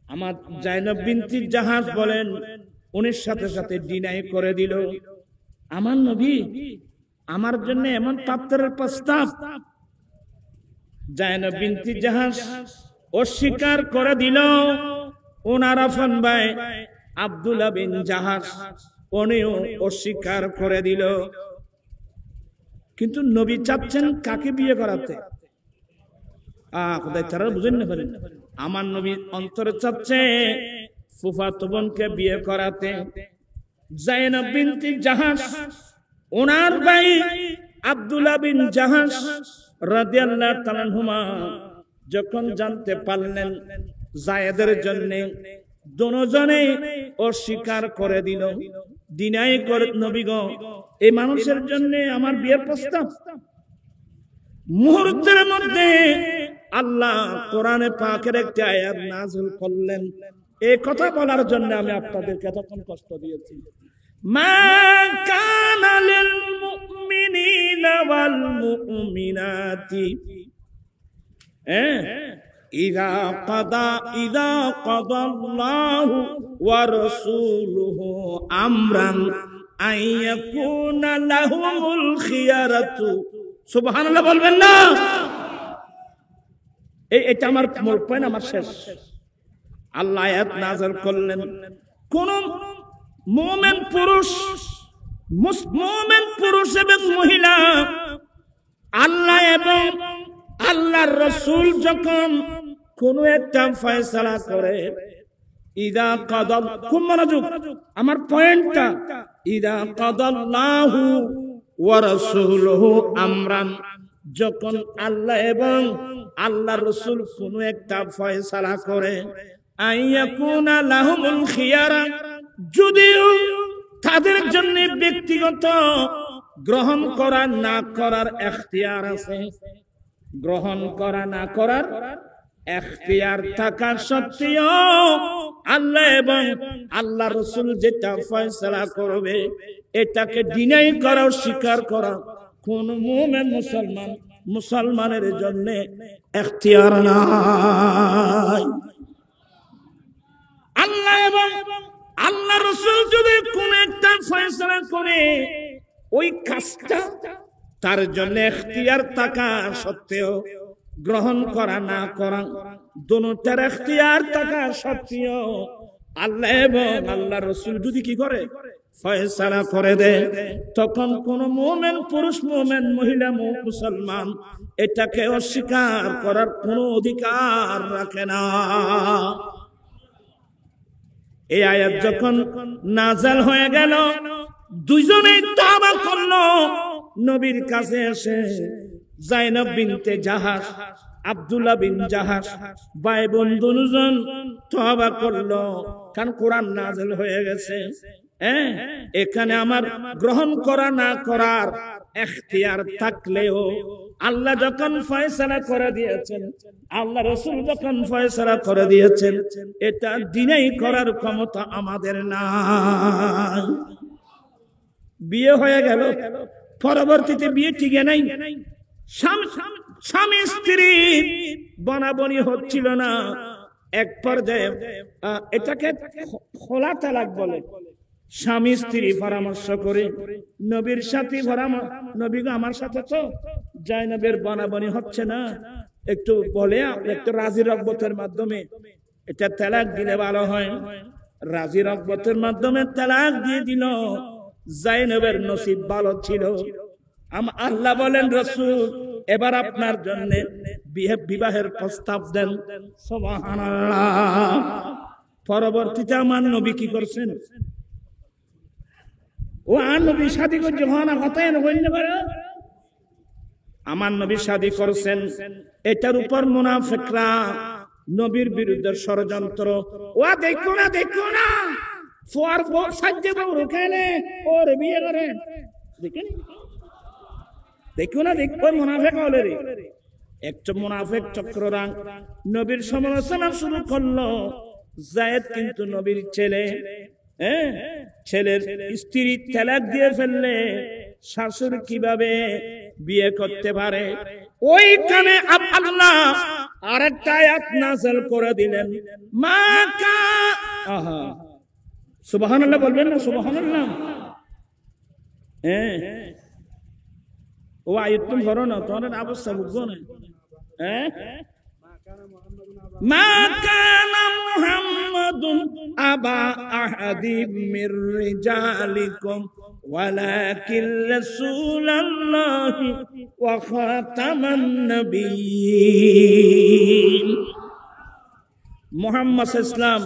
আমার জাইনব বিনতি জাহাশ বলেন উনির সাথে সাথে ডিনাই করে দিল। আমার নবী আমার জন্য এমন পাত্রের প্রস্তাব, জাইনব বিনতি জাহাশ অস্বীকার করে দিল। ওনার আপন ভাই আব্দুল্লাহ বিন জাহাশ উনিও অস্বীকার করে দিল। কিন্তু নবী চাচ্ছেন কাকে বিয়ে করাতে? খোদাই তারা বুঝেন না পারেন। আমার নবী অন্তরে চাচ্ছে ফুফাতো বোনকে বিয়ে করাতে। জাইনব বিনতি জাহাশ ওনার ভাই আব্দুল্লাহ বিন জাহাশ রাদিয়াল্লাহু তাআলা আনহুমা যখন জানতে পারলেন যায়েদের জন্য, দুজনে অস্বীকার করে দিল, ডিনাই করে নবী গো এই মানুষের জন্য আমার বিয়ের প্রস্তাব। মুহূর্তের মধ্যে আল্লাহ কোরআনে পাকের একটি আয়াত নাযিল করলেন। এই কথা বলার জন্য আমি আপনাদেরকে এতক্ষণ কষ্ট দিয়েছি। মা কানা লিল মুমিনিনা ওয়াল মুমিনাতি ইযা কাদাল্লাহু ওয়া রাসূলুহু আমরান আইয়াকুনা লাহুমুল খিয়ারাতু। সুবহানাল্লাহ বলবেন না? এটা আমার মূল পয়েন্ট, আমার শেষ। আল্লাহ আয়াত নাযিল করলেন, কোন মুমিন পুরুষ এবং মহিলা আল্লাহ এবং আল্লাহর রাসূল যখন কোন একটা ফয়সালা করে, ইদা কাদাল, খুব মনোযোগ আমার পয়েন্টটা, ইদা কাদাল্লাহু ওয়া রাসূলুহু আমরান, যখন আল্লাহ এবং আল্লাহর রাসূল কোন একটা ফয়সালা করে, আইয়াকুনা লাহুমুল খিয়ারা, যদিও তাদের জন্য ব্যক্তিগত গ্রহণ করা না করার এখতিয়ার আছে, গ্রহণ করা না করার এখতিয়ার থাকা সত্ত্বেও আল্লাহ এবং আল্লাহ রাসূল যেটা ফয়সালা করবে এটাকে ডিনাই করা, স্বীকার করা কোন মুমিন মুসলমানের জন্য এখতিয়ার নাই। আল্লাহ এবং আল্লাহ রাসূল যদি কোন একটা ফয়সালা করে, ওই কাজটা তার জন্য এখতিয়ার থাকা সত্ত্বেও, গ্রহণ করা না করা দুটোর এখতিয়ার থাকা সত্ত্বেও আল্লাহ এবং আল্লাহ রাসূল যদি কি করে, ফয়সালা করে দেয়, তখন কোন মুমিন পুরুষ, মুমিন মহিলা, মুসলমান এটাকে অস্বীকার করার কোনো অধিকার রাখে না। এই আয়াত যখন নাযাল হয়ে গেল, দুইজনেই তওবা করলো। নবীর কাছে এসে যায়েনব বিনতে জাহাশ, আব্দুল্লাহ বিন জাহাশ ভাই বোন দুজন তওবা করলো, কারণ কোরআন নাযিল হয়ে গেছে। এখানে আমার গ্রহণ করা না করার এখতিয়ার থাকলেও আল্লাহ যখন ফয়সালা করে দিয়েছেন, আল্লাহ রাসূল যখন ফয়সালা করে দিয়েছেন, এটা দিনেই করার ক্ষমতা আমাদের নাই। বিয়ে হয়ে গেল, পরবর্তীতে বিয়ে টিকে নাই, স্বামী স্ত্রী বনাবনি হচ্ছিল না। এক পর্যায়ে এটাকে খোলা তালাক বলে। স্বামী স্ত্রী পরামর্শ করে নবীর সাথে নবী গো, আমার সাথে তো জায়েনবের বনাবনি হচ্ছে না, একটু বলে একটু রাজি রগবতের মাধ্যমে এটা তালাক দিলে ভালো হয়। রাজি রগবতের মাধ্যমে তালাক দিয়ে দিল। জায়েনবের নসিব ভালো ছিল। আল্লাহ বলেন, রাসূল এবার আপনার জন্য বিবাহের প্রস্তাব দেন। সুবহানাল্লাহ। পরবর্তীতে আমার নবী কি করছেন? ও আর নবী শাদী করছে, হনা কথায় না বলতে পারে। আমার নবী শাদী করছেন। এটার উপর মুনাফিকরা নবীর বিরুদ্ধে ষড়যন্ত্র। ও দেখো না, দেখো না, ফোয়ার সাজ্জে বউ রুখালে ওর বিয়ে করে, দেখো না, দেখো মুনাফিক হলে রে। একটা মুনাফিক চক্ররা নবীর সমালোচনা শুরু করলো। যায়েদ কিন্তু নবীর ছেলে, ছেলের স্ত্রী তালাক দিয়ে ফেললে শাশুড়ি কিভাবে বিয়ে করতে পারে? ওইখানে আল্লাহ আরেকটা আয়াত নাযিল করে দিলেন, মা কা, আহা সুবহানাল্লাহ বলবেন না? সুবহানাল্লাহ। ও আয়াত তুমি ধরো না, তোমার অবস্থা বুঝবো না। মা কানা মুহাম্মাদুন আবা আহাদিম মির রিজালিকুম ওয়ালাকিন রাসূলুল্লাহি ওয়া খাতামান নবিয়্যিন। মুহাম্মদ সাল্লাল্লাহু আলাইহি ওয়াসাল্লাম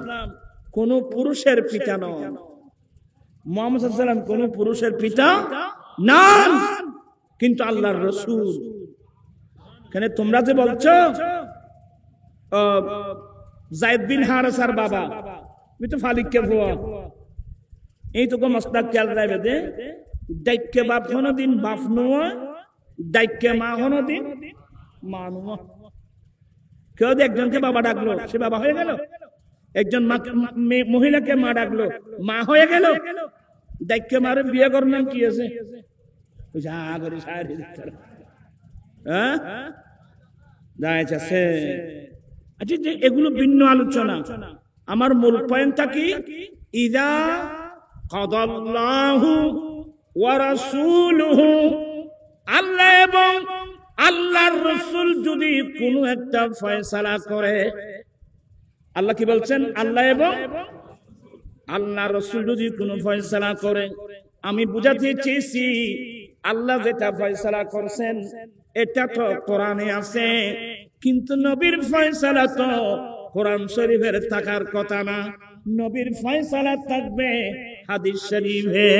কোন পুরুষের পিতা নন। মুহাম্মদ সাল্লাল্লাহু আলাইহি ওয়াসাল্লাম কোন পুরুষের পিতা নন, কিন্তু আল্লাহর রাসূল। কেন তোমরা যে বলছো যায়েদ বিন হারেসার বাবা, আমি তো ফালিককে ভুয়া, এই তো মস্তাক খেয়াল রাখবে দে, ডাইকে বাপ হনো দিন বাপ নোয়া, ডাইকে মা হনো দিন মা নোয়া। কেউ একজনকে বাবা ডাকলো, সে বাবা হয়ে গেল। একজন মহিলাকে মা ডাকলো, মা হয়ে গেল। ডাইকে মারে বিয়ে করলাম কি আছে? এগুলো ভিন্ন আলোচনা। আমার মূল পয়েন্টটা কি? ইযা কাদাল্লাহু ওয়া রাসূলুহু, আল্লাহ এবং আল্লাহর রাসূল যদি কোনো একটা ফয়সালা করে, আল্লাহ কি বলছেন? আল্লাহ এবং আল্লাহর রাসূল যদি কোনো ফয়সালা করে, আমি বুঝাতে চেয়েছি আল্লাহ যেটা ফয়সালা করছেন এটা তো কোরআনে আছে, কিন্তু নবীর ফয়সালা তো কোরআন শরীফের থাকার কথা না। নবীর ফয়সালা থাকবে হাদিস শরীফে।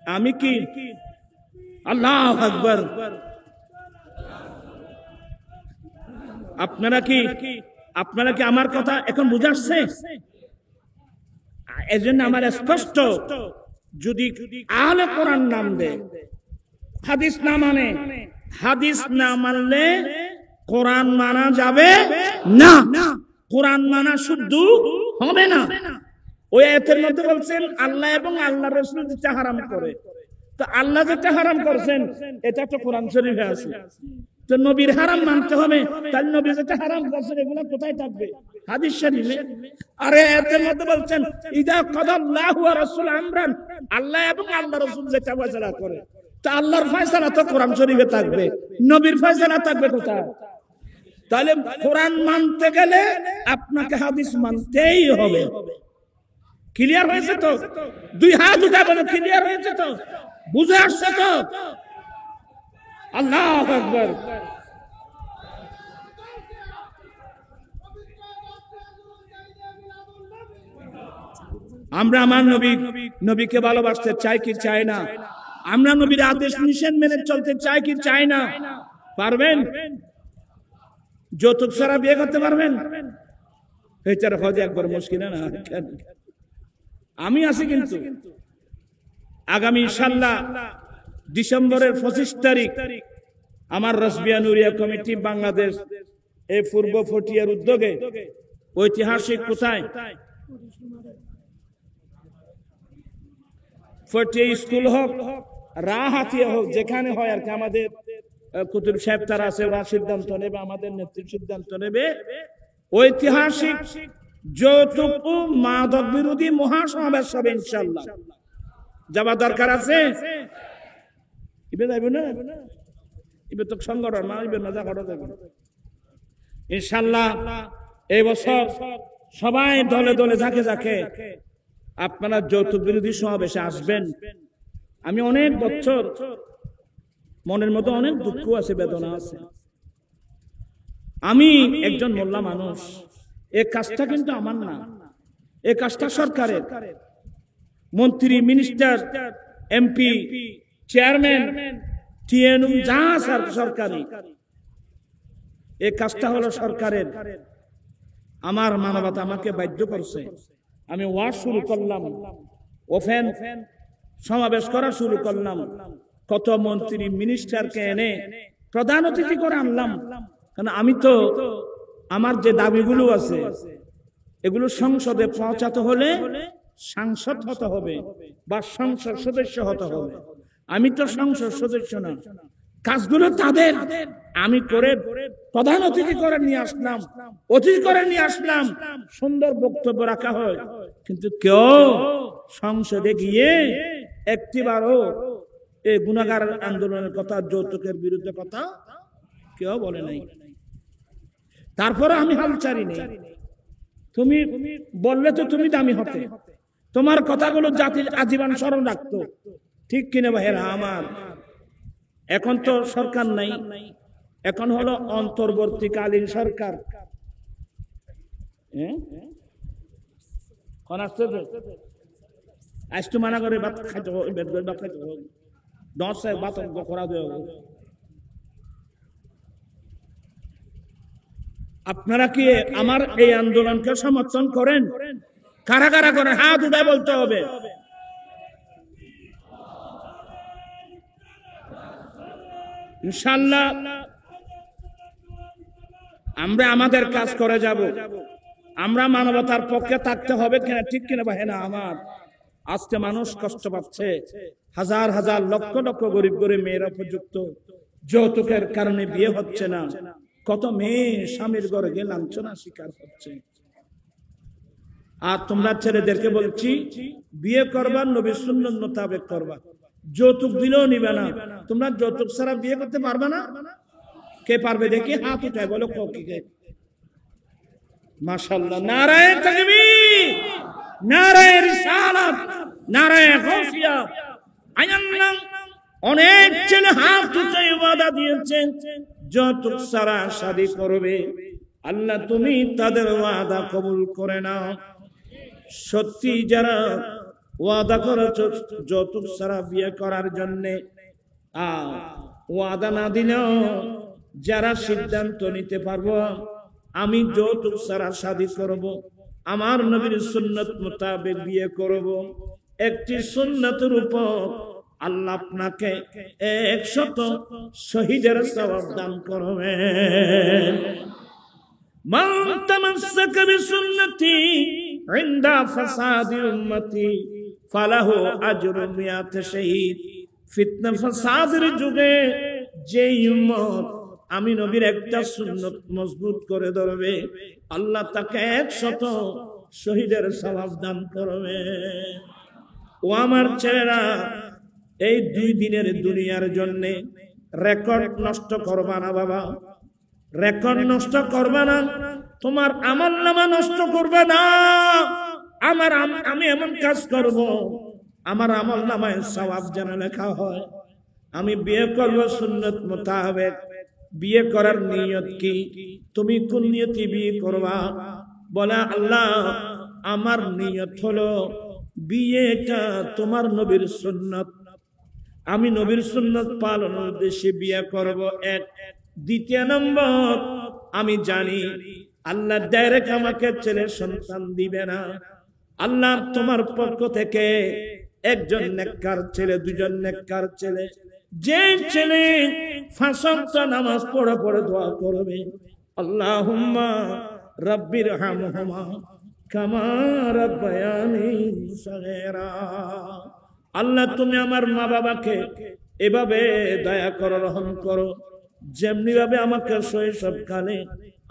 আমি কি আল্লাহু আকবার। আপনারা কি আমার কথা এখন বুঝে আসছে? এজন্য আমার স্পষ্ট, যদি আহলে কোরআন নাম দেয়, হাদিস না মানে, হাদিস না মানলে কোরআন মানা যাবে না, কোরআন মানা শুদ্ধ হবে না। ওই আয়াতের মধ্যে বলছেন আল্লাহ এবং আল্লাহ রাসূল যেটা হারাম করে, তো আল্লাহ যেটা হারাম করছেন এটা তো কোরআন শরীফে আছে, তো নবীর হারাম মানতে হবে। তাহলে নবী যেটা হারাম করছেন এগুলো কোথায় থাকবে? হাদিস শরীফে। আরে আয়াতের মধ্যে বলছেন ইযা কাদাল্লাহু ওয়া রাসূলুহু আমরান, আল্লাহ এবং আল্লাহ রাসূল যেটা ফয়সালা করে, তা আল্লাহর ফয়সালা তো কোরআন শরীফে থাকবে, নবীর ফয়সালা থাকবে কোথায়? তাহলে কোরআন মানতে গেলে আপনাকে হাদিস মানতেই হবে। ক্লিয়ার হয়েছে তো? দুই হাত উঠাবেন, ক্লিয়ার হয়েছে তো? বুঝে আসছে তো? আল্লাহু আকবার। আমরা আমার নবীকে ভালোবাসতে চাই কি চাই না? আমরা নবীর আদেশ নিষেধ মেনে চলতে চাই কি চাই না? পারবেন? যৌতুক ছাড়া বিয়ে করতে পারবেন? এইটার হজে একবার মুশকিল না। আমি আছি কিন্তু আগামী ইনশাআল্লাহ ডিসেম্বরের 25 তারিখ আমার রসবিয়া নুরিয়া কমিটি বাংলাদেশ এই পূর্ব ফটিয়ার উদ্যোগে ঐতিহাসিক কোথায় ফটিয়া স্কুল হোক, রাহাতিয়া হোক, যেখানে হয় আর কি, আমাদের কুতুব সাহেব তারা আছে, ওরা সিদ্ধান্ত নেবে, আমাদের নেতৃত্ব সিদ্ধান্ত নেবে। ঐতিহাসিক যৌতুক ও মাদক বিরোধী মহাসমাবেশ হবে ইনশাআল্লাহ। যাবার দরকার আছে? ইবে যাইব না? ইবে তো সংগঠন না, ইবে না, যা করা যাবে ইনশাআল্লাহ। এই বছর সবাই দলে দলে ঝাঁকে ঝাঁকে আপনারা যৌতুক বিরোধী সমাবেশে আসবেন। আমি অনেক বছর মনের মতো অনেক দুঃখ আছে, বেদনা আছে। আমি একজন মোল্লা মানুষ, এই কাজটা কিন্তু আমার না, এই কাজটা সরকারের। মন্ত্রী, মিনিস্টার, এমপি, চেয়ারম্যান, টিএনউ যা স্যার সরকারি, এই কাজটা হলো সরকারের। আমার মানবতা আমাকে বাধ্য করছে, আমি ওয়াজ শুরু করলাম, ওপেন সমাবেশ করা শুরু করলাম। কত মন্ত্রী মিনিস্টারকে এনে প্রধান অতিথি করে আনলাম, কারণ আমি তো আমার যে দাবিগুলো আছে এগুলো সংসদে পৌঁছাতে হলে সাংসদ হতে হবে বা সংসদ সদস্য হতে হবে। আমি তো সংসদ সদস্য না, কাজগুলো তাদের। আমি করে প্রধান অতিথি করে নিয়ে আসলাম, অতিথি করে নিয়ে আসলাম, সুন্দর বক্তব্য রাখা হয়, কিন্তু কেউ সংসদে গিয়ে একটিবারও এই গুনাহগার আন্দোলনের কথা, যৌতুকের বিরুদ্ধে কথা কেউ বলে নাই। তারপরে আমি হাল ছাড়ি নেই। তুমি বললে তো তুমি দামি হতে, তোমার কথাগুলো জাতির আজীবন স্মরণ রাখতো, ঠিক কিনা ভাইয়েরা আমার? এখন তো সরকার নাই, এখন হলো অন্তর্বর্তীকালীন সরকার। আজ তো মানা করে ভাত খাইতে হোক, ভাত খাইতে হোক, 10 ভাত করা দেওয়া হোক। আপনারা কি আমার এই আন্দোলনকে সমর্থন করেন? কারা কারা করেন? হাত উঠায় বলতে হবে। ইনশাআল্লাহ আমরা আমাদের কাজ করে যাব। আমরা মানবতার পক্ষে থাকতে হবে কিনা, ঠিক কিনা ভাই না আমার? আজকে মানুষ কষ্ট পাচ্ছে, হাজার হাজার লক্ষ লক্ষ গরিব গরিব মেয়েরা উপযুক্ত, যৌতুকের কারণে বিয়ে হচ্ছে না। কত মেয়ে স্বামীর ঘরে গিয়ে লাঞ্ছনা শিকার হচ্ছে। আর তোমরা ছেলেদেরকে বলছি, বিয়ে করবা নবীর সুন্নাত মোতাবেক করবা, যৌতুক দিলেও নিবে না। তোমরা যৌতুক ছাড়া বিয়ে করতে পারবে না? কে পারবে দেখি হাত উঠায় বলো। কে? মাশাআল্লাহ, নারায়ে তাকবীর, নারায়ে রিসালাত, নারায়ে গাউসিয়া। আল্লাহ অনেক ছেলে হাত উঠায় ওয়াদা দিয়েছেন যৌতুক ছাড়া শাদী করবে। আল্লাহ তুমি তাদের ওয়াদা কবুল করে নাও। সত্যি যারা ওয়াদা করেছ যৌতুক ছাড়া বিয়ে করার জন্যে, ওয়াদা না দিলেও যারা সিদ্ধান্ত নিতে পারবো আমি যৌতুক ছাড়া শাদী করব, আমার নবীর সুন্নাত মোতাবেক বিয়ে করব, একটি সুন্নাতের উপর আল্লাহ আপনাকে 100 শহীদের সওয়াব দান করবেন। মান তামাসসাকা বিসুন্নতি ইনদা ফাসাদি উম্মতি ফালাহু আজরু 100 শহীদ। ফিতনা ফাসাদের যুগে যে উম্মত আমি নবীর একটা সুন্নাত মজবুত করে ধরবে, আল্লাহ তাকে 100 শহীদের সওয়াব দান করবে। ও আমার ছেলেরা, এই 2 দিনের দুনিয়ার জন্য রেকর্ড নষ্ট করবা না বাবা, রেকর্ড নষ্ট করবা না, তোমার আমলনামা নষ্ট করবে না। আমি এমন কাজ করব, আমার আমলনামায় সওয়াব যেন লেখা হয়। আমি বিয়ে করব সুন্নাত মোতাবেক। বিয়ে করার নিয়ত কি? তুমি কোন নিয়তে বিয়ে করবা? বলে আল্লাহ আমার নিয়ত হলো বিয়েটা তোমার নবীর সুন্নাত, আমি নবীর সুন্নাত পালনের উদ্দেশ্যে বিয়ে করব। এক, দ্বিতীয় নম্বর, আমি জানি আল্লাহ ডাইরেক্ট আমাকে ছেলে সন্তান দিবে না। আল্লাহ তোমার পক্ষ থেকে একজন নেককার ছেলে, দুজন নেককার ছেলে, যে ছেলে 5 ওয়াক্ত নামাজ পড়ে দোয়া করবে, আল্লাহুম্মা রাব্বিরহামহুমা কামা রাব্বায়ানি সগীরা। আল্লাহ তুমি আমার মা বাবাকে এভাবে দয়া করো, রহম করো, যেমনি ভাবে আমাকে শৈশবকালে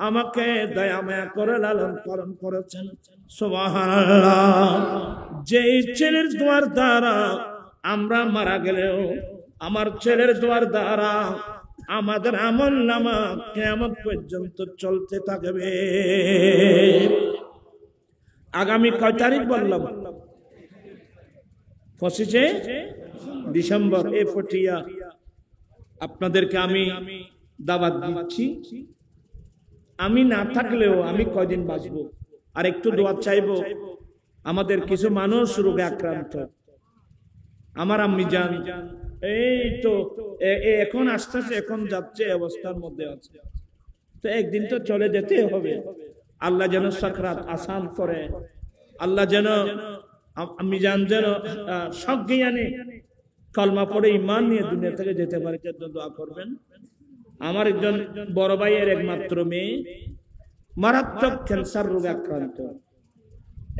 আমাকে দয়া মায়া করে লালন পালন করেছেন। সুবহানাল্লাহ। যেই ছেলের দোয়ার দ্বারা আমরা মারা গেলেও আমার ছেলের দোয়ার দ্বারা আমাদের আমলনামা কিয়ামত পর্যন্ত চলতে থাকবে। আগামী কয় তারিখ বললাম? 25 ডিসেম্বর। এই ফটিয়া আপনাদেরকে আমি দাওয়াত দিচ্ছি। আমি না থাকলেও আমি কয়দিন বাঁচবো, আর একটু দোয়া চাইবো। আমাদের কিছু মানুষ রোগে আক্রান্ত। আমার আম্মি জান এই তো এখন আসতেছে, এখন যাচ্ছে, অবস্থার মধ্যে আছে, তো একদিন তো চলে যেতে হবে। আল্লাহ যেন সাকরাত আসান করে, আল্লাহ যেন আম্মি জান যেন সজ্ঞানে কলমা পড়ে ঈমান নিয়ে দুনিয়া থেকে যেতে পারে, দোয়া করবেন। আমার একজন বড় ভাইয়ের একমাত্র মেয়ে মারাত্মক ক্যান্সার রোগে আক্রান্ত।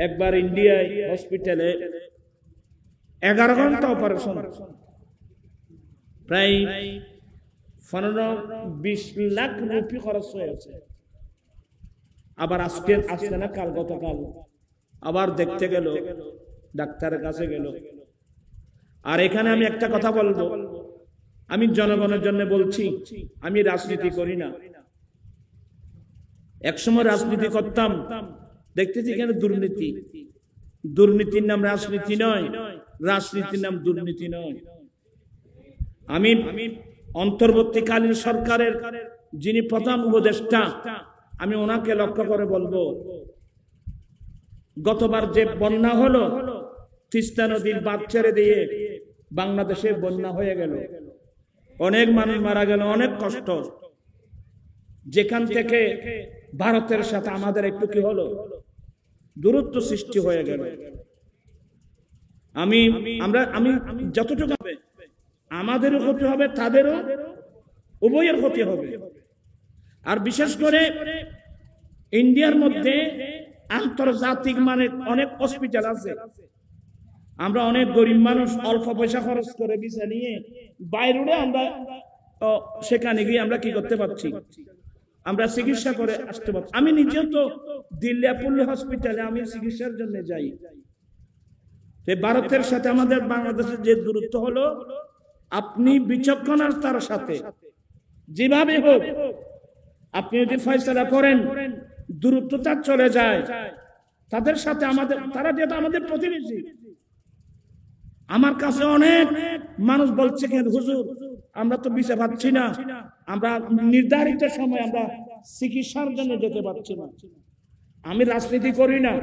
একবার ইন্ডিয়ায় হসপিটালে 11 ঘন্টা অপারেশন, প্রায় 15-20 লাখ রুপি খরচ হয়েছে। আবার আজকে আসছে না, কাল গতকাল আবার দেখতে গেল, ডাক্তারের কাছে গেল। আর এখানে আমি একটা কথা বলবো, আমি জনগণের জন্য বলছি, আমি রাজনীতি করি না। একসময় রাজনীতি করতাম, দেখতেছি এখানে দুর্নীতি। দুর্নীতির নাম রাজনীতি নয়, রাজনীতির নাম দুর্নীতি নয়। আমি অন্তর্বর্তীকালীন সরকারের যিনি প্রধান উপদেষ্টা, আমি ওনাকে লক্ষ্য করে বলবো, গতবার যে বন্যা হলো, তিস্তা নদীর বাঁধ ছেড়ে দিয়ে বাংলাদেশে বন্যা হয়ে গেল, অনেক মানুষ মারা গেল, অনেক কষ্ট। যেখান থেকে ভারতের সাথে আমাদের একটু কি হলো, দূরত্ব সৃষ্টি হয়ে গেল। আমি যতটুকু হবে আমাদেরও ক্ষতি হবে, তাদেরও, উভয়ের ক্ষতি হবে। আর বিশেষ করে ইন্ডিয়ার মধ্যে আন্তর্জাতিক মানের অনেক হসপিটাল আছে। আমরা অনেক গরিব মানুষ, অল্প পয়সা খরচ করে ভিসা নিয়ে বাইরে আমরা সেখানে গিয়ে আমরা কি করতে পারছি, আমরা চিকিৎসা করে আসতে পারছি। আমি নিজেও তো দিল্লি অ্যাপোলো হসপিটালে আমি চিকিৎসার জন্য যাই। ভারতের সাথে আমাদের বাংলাদেশের যে দূরত্ব হলো, আপনি বিচক্ষণতার সাথে যেভাবে হোক আপনি যদি ফয়সালা করেন, দূরত্বটা চলে যায় তাদের সাথে। আমাদের তারা যেটা আমাদের প্রতিবেশী। আমার কাছে অনেক মানুষ বলছে, কেন হুজুর আমরা তো ভিসা পাচ্ছি না, আমরা নির্ধারিত সময় আমরা চিকিৎসার জন্য যেতে পারছি না। আমি রাজনীতি করি না,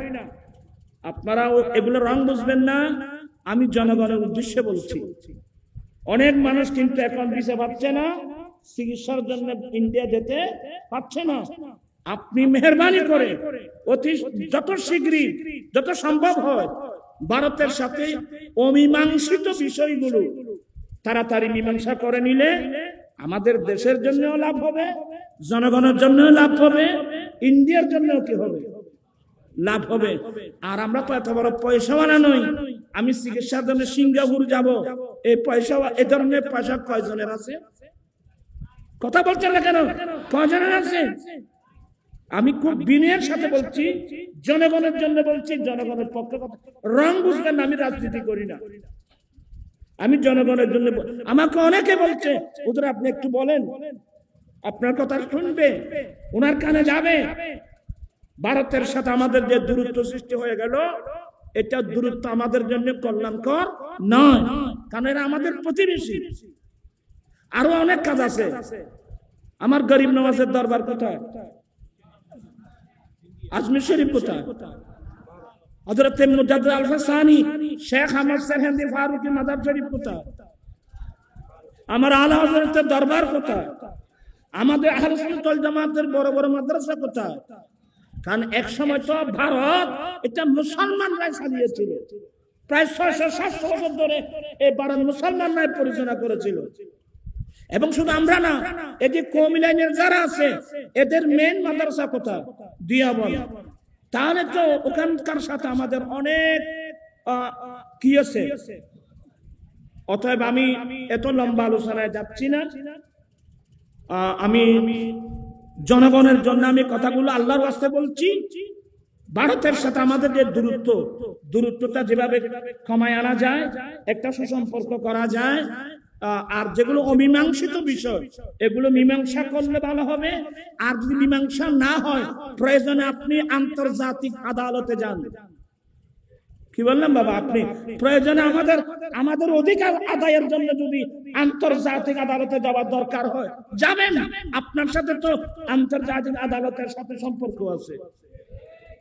আপনারা এগুলো রং বুঝবেন না। আমি জনগণের উদ্দেশ্যে বলছি, অনেক মানুষ কিন্তু এখন ভিসা পাচ্ছে না, চিকিৎসার জন্য ইন্ডিয়া যেতে পারছে না। আপনি মেহরবানি করে যত শীঘ্রই, যত সম্ভব হয়, ভারতের সাথে অমীমাংসিত বিষয়গুলো তাড়াতাড়ি মীমাংসা করে নিলে আমাদের দেশের জন্য লাভ হবে, জনগণের জন্য লাভ হবে, ইন্ডিয়ার জন্য কি হবে, লাভ হবে। আর আমরা তো এত বড় পয়সাওয়ালা নই, আমি চিকিৎসার জন্য সিঙ্গাপুর যাব, এই পয়সা, এ ধরনের পয়সা কয়জনের আছে? কথা বলছেন না কেন? কয়জনের আছে? আমি খুব বিনয়ের সাথে বলছি, জনগণের জন্য বলছি, জনগণের পক্ষে কথা। রং বুঝবেন না, আমি রাজনীতি করি না, আমি জনগণের জন্য। আমাকে অনেকে বলছে, হুজুর আপনি একটু বলেন, আপনার কথা শুনবে, ওনার কানে যাবে। ভারতের সাথে আমাদের যে দূরত্ব সৃষ্টি হয়ে গেল, এটা দূরত্ব আমাদের জন্য কল্যাণকর নয়, কারণ এরা আমাদের প্রতিবেশী। আরো অনেক কাজ আছে। আমার গরিব নওয়াজের দরবার কোথায়? আজমির শরীফ কোথায়? হযরত মুজাদ্দিদ আল-ফাসানি, শেখ আহমদ সেরহিন্দি ফারুকি মাদার শরীফ কোথায়? আমার আলা হযরতের দরবার কোথায়? আমাদের আহলে সুন্নাত ওয়াল জামাতের বড় বড় মাদ্রাসা কোথায়? কারণ এক সময় তো ভারত এটা মুসলমানরাই চালিয়েছিল, প্রায় 600-700 বছর ধরে এই ভারত মুসলমানরাই পরিচালনা করেছিল। এবং শুধু আমরা না, এই যে কওমি লাইনের যারা আছে এদের মেন মাদ্রাসা কোথায়? দিয়াবন। তাহলে তো ওখানকার সাথে আমাদের অনেক কি আছে। অতএব আমি এত লম্বা আলোচনায় যাচ্ছি না, আমি জনগণের জন্য আমি কথাগুলো আল্লাহর ওয়াস্তে বলছি। ভারতের সাথে আমাদের যে দূরত্বটা যেভাবে কমায় আনা যায়, একটা সুসম্পর্ক করা যায়, আর যেগুলো অমীমাংসিত বিষয় এগুলো মীমাংসা করলে ভালো হবে। আর যদি মীমাংসা না হয়, প্রয়োজনে আপনি আন্তর্জাতিক আদালতে যান। কি বললাম বাবা? আপনি প্রয়োজনে আমাদের অধিকার আদায়ের জন্য যদি আন্তর্জাতিক আদালতে যাওয়ার দরকার হয়, যাবেন। আপনার সাথে তো আন্তর্জাতিক আদালতের সাথে সম্পর্ক আছে।